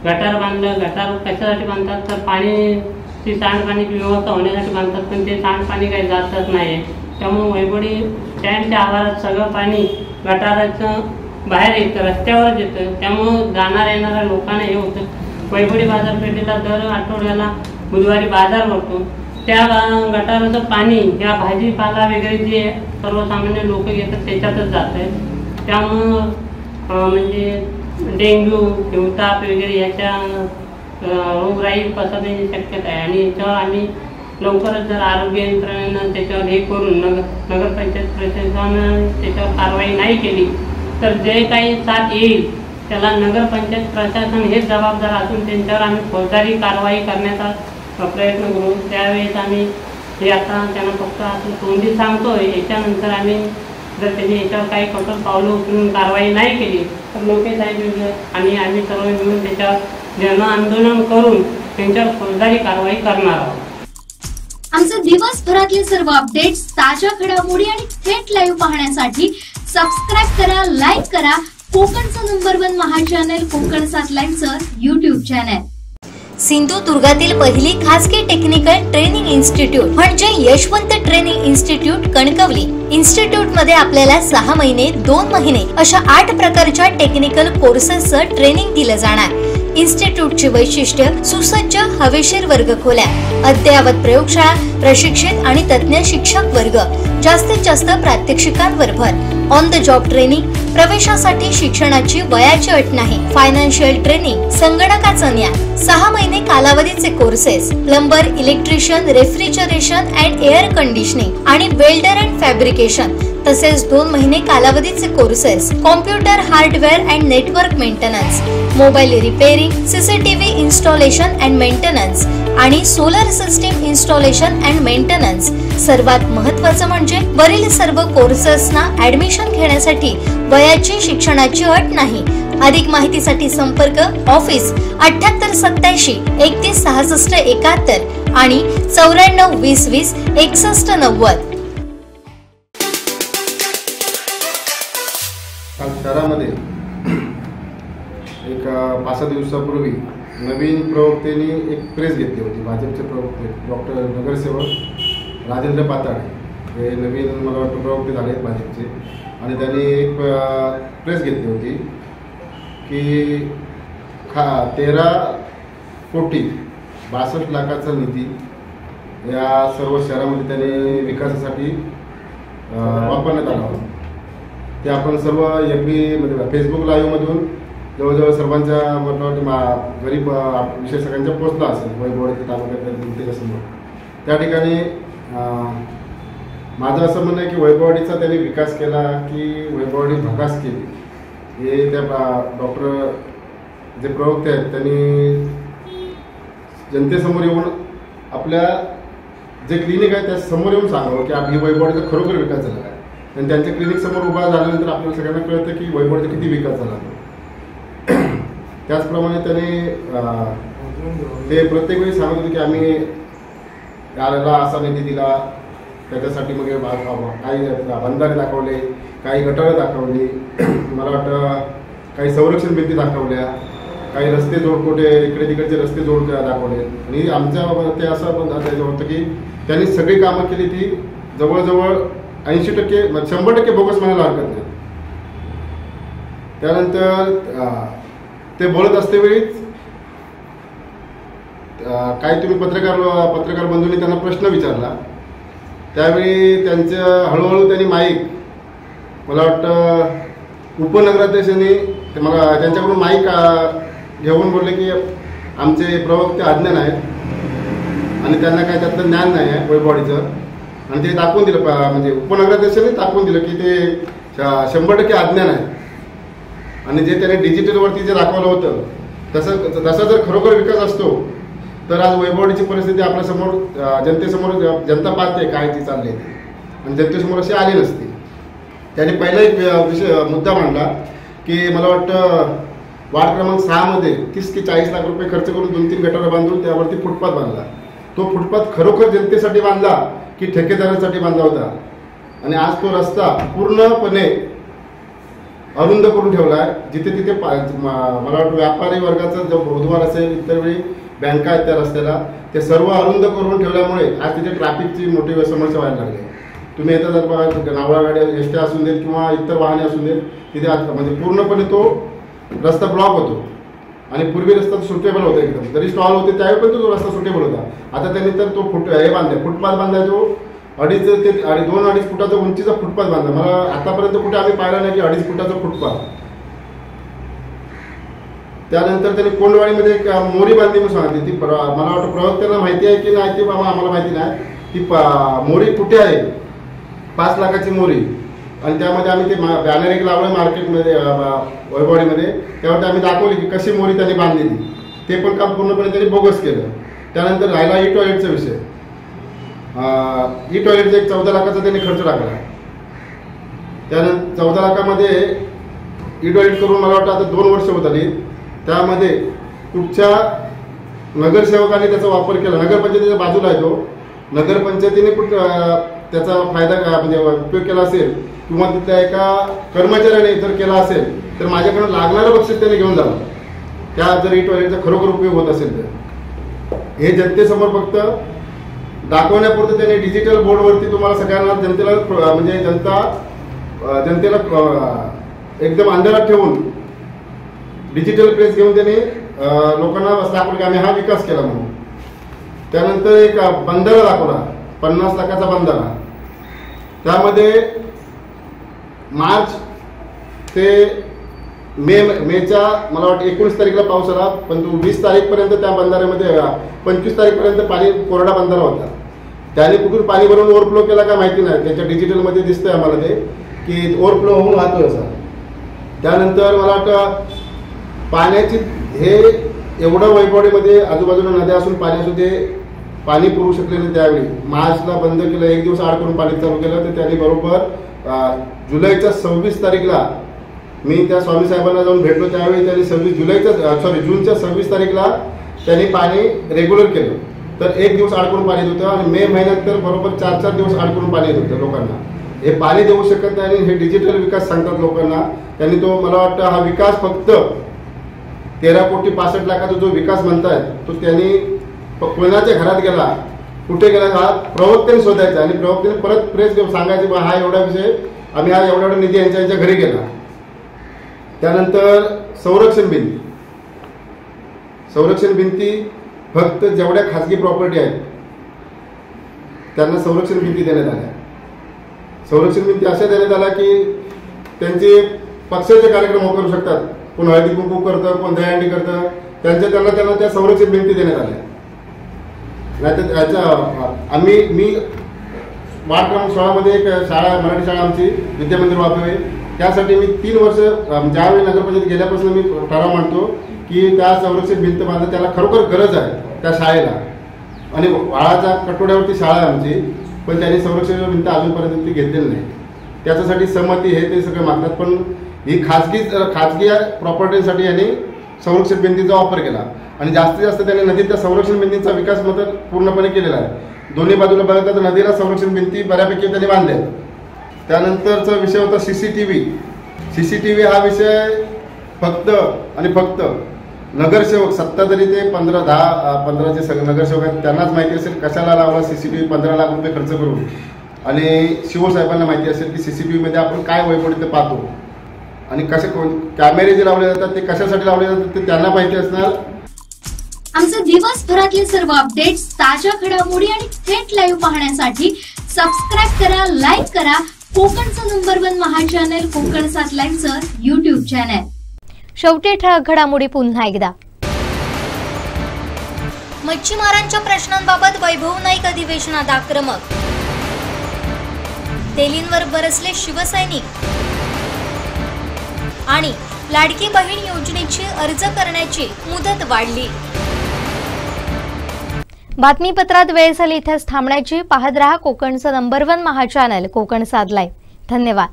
गटार बांधलं गटार कशासाठी बांधतात तर पाणी सांडपाण्याची व्यवस्था होण्यासाठी बांधतात पण ते सांडपाणी काही जातच नाही. त्यामुळे वैभवडी स्टँडच्या आवारात सगळं पाणी गटाराचं बाहेर येतं रस्त्यावरच येतं. त्यामुळं जाणाऱ्या येणाऱ्या लोकांना हे होतं. वैभवडी बाजारपेठेला दर आठवड्याला बुधवारी बाजार भरतो त्या गटाराचं पाणी या भाजीपाला वगैरे जे सर्वसामान्य लोक घेतात त्याच्यातच जात आहे. त्यामुळं म्हणजे डेंग्यू हिवताप वगैरे याच्या रोगराई पसरण्याची शक्यता आहे आणि याच्यावर आम्ही लवकरच जर आरोग्य यंत्रणेनं त्याच्यावर हे करून नगरपंचायत प्रशासनानं त्याच्यावर कारवाई नाही केली तर जे काही साथ येईल त्याला नगरपंचायत प्रशासन हेच जबाबदार असून त्यांच्यावर आम्ही फौजदारी कारवाई करण्याचा प्रयत्न करू. त्यावेळेस आम्ही हे आता त्यांना फक्त आपण तोंडी सांगतोय. याच्यानंतर आम्ही जर त्यांनी याच्यावर काही कठोर पावलं उचलून कारवाई नाही केली तर लोके साहेब आणि आम्ही सर्व मिळून त्याच्यावर जन आंदोलन करून त्यांच्यावर फौजदारी कारवाई करणार आहोत. आमचे दिवसभरातले सर्व अपडेट्स ताज्या घडामोडी आणि थेट लाईव्ह पाहण्यासाठी सबस्क्राईब करा, लाईक करा कोकणचं नंबर 1 महा चॅनल कोकण 7 लाईनचं YouTube चॅनल. सिंधुदुर्गातील पहिली खासगी टेक्निकल ट्रेनिंग इन्स्टिट्यूट म्हणजे Yashwant training institute Kankavli. Institute मध्ये आपल्याला 6 महिने 2 महिने अशा 8 प्रकारच्या टेक्निकल कोर्सेसचं ट्रेनिंग दिलं जाणार. इन्स्टिट्यूटचे वैशिष्ट्य सुसज्ज हवेशीर वर्गखोल्या, अद्ययावत प्रयोगशाळा, प्रशिक्षित आणि तज्ञ शिक्षक वर्ग, जास्तीत जास्त प्रात्यक्षिकांवर भर, ऑन द जॉब ट्रेनिंग, प्रवेशासाठी शिक्षणाची वयाची अट नाही, फायनान्शियल ट्रेनिंग, संगणकाचं ज्ञान, 6 महिने कालावधीचे courses, plumber, electrician, refrigeration and air conditioning आणि वेल्डर अँड फॅब्रिकेशन, तसेच 2 महिने कालावधीचे courses, computer hardware and network maintenance, mobile repairing, CCTV installation and maintenance आणि solar system installation and maintenance. सर्वात महत्त्वाचं म्हणजे वरील सर्व कोर्सेसना ऍडमिशन घेण्यासाठी वयाची शिक्षणाची अट नाही. अधिक माहितीसाठी संपर्क ऑफिस 7887 316671 आणि 94 20 20 61 90. काल शहरामध्ये एक 5-6 दिवसापूर्वी नवीन प्रवक्त्यांनी एक प्रेस घेतली होती. भाजपचे प्रवक्ते डॉक्टर नगरसेवक राजेंद्र पाताळे हे नवीन मला वाटतं प्रवक्ते झाले आहेत भाजपचे, आणि त्यांनी एक प्रेस घेतली होती की 13 कोटी 62 लाखाचा निधी या सर्व शहरामध्ये त्यांनी विकासासाठी वापरण्यात आला होता. ते आपण सर्व FB म्हणजे फेसबुक लाईव्हमधून जवळजवळ सर्वांच्या गरीब विषय सगळ्यांच्या पोचला असेल. वैभववाडी तालुक्यातल्या जनतेच्या समोर त्या ठिकाणी माझं असं म्हणणं आहे की वैभववाडीचा त्यांनी विकास केला की वैभववाडी भकास केली, हे त्या डॉक्टर जे प्रवक्ते आहेत त्यांनी जनतेसमोर येऊन आपल्या जे क्लिनिक आहे त्या समोर येऊन सांगावं की आपली वैभववाडीचा खरोखर विकास झाला आहे. आणि त्यांच्या क्लिनिक समोर उभा झाल्यानंतर आपल्याला सगळ्यांना कळतं की वैभववाडीचा किती विकास झाला. त्याचप्रमाणे त्यांनी ते प्रत्येक वेळी सांगत होते की आम्ही याला असा निधी दिला, त्याच्यासाठी मग काही बंधारे दाखवले, काही गटारं दाखवली, मला वाटतं काही संरक्षण भिंती दाखवल्या, काही रस्ते जोडकोटे इकडे तिकडचे रस्ते जोड दाखवले. आणि आमच्या ते असं पण होतं की त्यांनी सगळी कामं केली ती जवळजवळ 80% 100% बोगस म्हणायला हरकत नाही. त्यानंतर ते बोलत असतेवेळीच काही तुम्ही पत्रकार बंधूंनी त्यांना प्रश्न विचारला, त्यावेळी त्यांचं हळूहळू त्यांनी माईक मला वाटतं उपनगराध्यक्षांनी मला त्यांच्याकडून माईक घेऊन बोलले की आमचे प्रवक्ते अज्ञान आहेत आणि त्यांना काय त्यातलं ज्ञान नाही आहे वैभववाडीचं. आणि ते दाखवून दिलं, म्हणजे उपनगराध्यक्षांनी दाखवून दिलं की ते 100% अज्ञान आहे. आणि जे त्याने डिजिटलवरती जे दाखवलं होतं तसा जर खरोखर विकास असतो तर आज वैभववाडीची परिस्थिती आपल्यासमोर जनतेसमोर जनता पाहते काय ती चालली आहे आणि जनतेसमोर अशी आली नसती. त्याने पहिला एक मुद्दा मांडला की मला वाटतं वार्ड क्रमांक 6 मध्ये 30 ते 40 लाख रुपये खर्च करून 2-3 गटारं बांधून त्यावरती फुटपाथ बांधला. तो फुटपाथ खरोखर जनतेसाठी बांधला की ठेकेदारांसाठी बांधला होता. आणि आज तो रस्ता पूर्णपणे अरुंद करून ठेवला आहे. जिथे तिथे मला वाटतं व्यापारी वर्गाचा जो बुधवार असेल, इतर वेळी बँका आहेत त्या रस्त्याला, ते सर्व अरुंद करून ठेवल्यामुळे आज तिथे ट्रॅफिकची मोठी समस्या व्हायला लागली आहे. तुम्ही येता जर बघा नावळा गाड्या एसट्या असून देत किंवा इतर वाहने असून देत, तिथे म्हणजे पूर्णपणे तो रस्ता ब्लॉक होतो. आणि पूर्वी रस्ता सुटेबल होता एकदम, जरी स्टॉल होते त्यावेळी पण तो रस्ता सुटेबल होता. आता त्यांनी तर तो फुटपाथ बांधला, जो 2.5 फुटाचा उंचीचा फुटपाथ बांधला. मला आतापर्यंत कुठे आम्ही पाहिला नाही की 2.5 फुटाचा फुटपाथ. त्यानंतर त्यांनी कोंडवाडीमध्ये एक मोरी बांधली म्हणून सांगितली. ती मला वाटतं प्रवक्त्यांना माहिती आहे की नाही ते बाबा आम्हाला माहिती नाही. ती मोरी कुठे आहे, 5 लाखाची मोरी. आणि त्यामध्ये आम्ही ते बॅनर एक लावलं मार्केटमध्ये वैभववाडीमध्ये, त्यावरती आम्ही दाखवली की कशी मोरी त्यांनी बांधलेली. ते पण काम पूर्णपणे त्यांनी बोगस केलं. त्यानंतर राहिला ई टॉयलेटचा विषय. ई टॉयलेटचा एक 14 लाखाचा त्यांनी खर्च टाकला. त्यानंतर 14 लाखामध्ये ई टॉयलेट करून मला वाटतं आता 2 वर्ष होत आली. त्यामध्ये कुठच्या नगरसेवकाने त्याचा वापर केला, नगरपंचायतीच्या बाजूला आहे तो, नगरपंचायतीने त्याचा फायदा म्हणजे उपयोग केला असेल किंवा तिथल्या एका कर्मचाऱ्याने जर केला असेल तर माझ्याकडून लागणारं बक्षीस त्याने घेऊन जावं. त्या जर ई टॉयलेटचा खरोखर उपयोग होत असेल तर हे जनतेसमोर फक्त दाखवण्यापुरतं त्यांनी डिजिटल बोर्डवरती तुम्हाला सगळ्यांना जनतेला म्हणजे जनतेला एकदम अंधारात ठेवून डिजिटल प्रेस घेऊन त्यांनी लोकांना दाखवलं की आम्ही हा विकास केला म्हणून. त्यानंतर एक बंधारा दाखवला, 50 लाखाचा बंधारा. त्यामध्ये मार्च ते मेच्या मला वाटतं 19 तारीखला पाऊस आला, पण 20 तारीखपर्यंत त्या बंधाऱ्यामध्ये 25 तारीखपर्यंत पाणी कोरडा बंधारा होता. त्याने कुठून पाणी भरून ओव्हरफ्लो केला का माहिती नाही. त्याच्या डिजिटलमध्ये दिसतंय आम्हाला ते की ओव्हरफ्लो होऊन वाहतोय असा. त्यानंतर मला वाटतं पाण्याची हे एवढं वैभववाडीमध्ये आजूबाजूला नद्या असून पाणी असून ते पाणी पुरवू शकले नाही. त्यावेळी मार्चला बंद केलं, 1 दिवस आड करून पाणी चालू केलं. तर त्यांनी बरोबर जुलैच्या 26 तारीखला मी त्या स्वामी साहेबांना जाऊन भेटलो. त्यावेळी त्यांनी जूनच्या 26 तारीखला त्यांनी पाणी रेग्युलर केलं. तर 1 दिवस अडकून पाणी येत होतं आणि मे महिन्यात तर बरोबर 4-4 दिवस अडकून पाणी येत होतं लोकांना. हे पाणी देऊ शकत नाही आणि हे डिजिटल विकास सांगतात लोकांना. त्यांनी तो मला वाटतं हा विकास फक्त 13,65,00,000 जो विकास म्हणतायत तो त्यांनी कोणाच्या घरात गेला, कुठे गेला, हा प्रवक्त्याने शोधायचा आणि प्रवक्त्याने परत प्रेस सांगायचे हा एवढा विषय आम्ही हा एवढा निधी यांच्या घरी गेला. त्यानंतर संरक्षण भिंती फक्त जेवढ्या खाजगी प्रॉपर्टी आहेत त्यांना संरक्षण भिंती देण्यात आल्या. संरक्षण भिंती अशा देण्यात आल्या की त्यांचे पक्षाचे कार्यक्रम करू शकतात. कोण हळदी कुंकू करतं, कोण दहीहंडी करतं, त्यांना त्या संरक्षण भिंती देण्यात आल्या. नाहीतर याच्या मी वार्ड क्रमांक 16 मध्ये एक शाळा, मराठी शाळा आमची विद्यामंदिर वापरावे, त्यासाठी मी 3 वर्ष ज्यावेळी नगरपंचायत गेल्यापासून मी ठराव मांडतो की त्या संरक्षण भिंत बांधणं त्याला खरोखर गरज आहे त्या शाळेला. आणि वाळाच्या कटोड्यावरती शाळा आहे आमची, पण त्यांनी संरक्षण भिंत अजूनपर्यंत ती घेतलेली नाही. त्याच्यासाठी सहमती हे ते सगळे मागतात, पण ही खाजगी प्रॉपर्टीसाठी यांनी संरक्षण भिंतीचा वापर केला आणि जास्तीत जास्त त्यांनी नदीतल्या संरक्षण भिंतींचा विकास मात्र पूर्णपणे केलेला आहे. दोन्ही बाजूला बघितलं तर नदीला संरक्षण भिंती बऱ्यापैकी त्यांनी बांधल्या. त्यानंतरचा विषय होता सीसीटीव्ही हा विषय फक्त आणि फक्त नगरसेवक, सत्ता जरी ते 15 जे नगरसेवक आहेत त्यांनाच माहिती असेल कशाला लावला सीसीटीव्ही 15 लाख रुपये खर्च करून, आणि शिवसाहेबांना माहिती असेल की सीसीटीव्ही मध्ये आपण काय वैपरीत्य पाहतो आणि कॅमेरे जे लावले जातात ते कशासाठी लावले जातात ते त्यांना माहिती असणार. आमचे दिवसभरातले सर्व अपडेट्स, ताज्या घडामोडी आणि थेट लाईव्ह पाहण्यासाठी सबस्क्राईब करा, लाईक करा कोकणचं नंबर 1 महा चॅनल कोकण 7 लाईव्हचं YouTube चॅनल. शेवटी ठळक घडामोडी पुन्हा एकदा. मच्छीमारांच्या प्रश्नांबाबत वैभव नाईक अधिवेशनात आक्रमक. तेलींवर बरसले शिवसैनिक. आणि लाडकी बहीण योजनेची अर्ज करण्याची मुदत वाढली. बातमीपत्रात वेळ झाली इथेच थांबण्याची. पाहत रहा कोकणचं नंबर 1 महा चॅनल कोकण 7 लाईव्ह. धन्यवाद.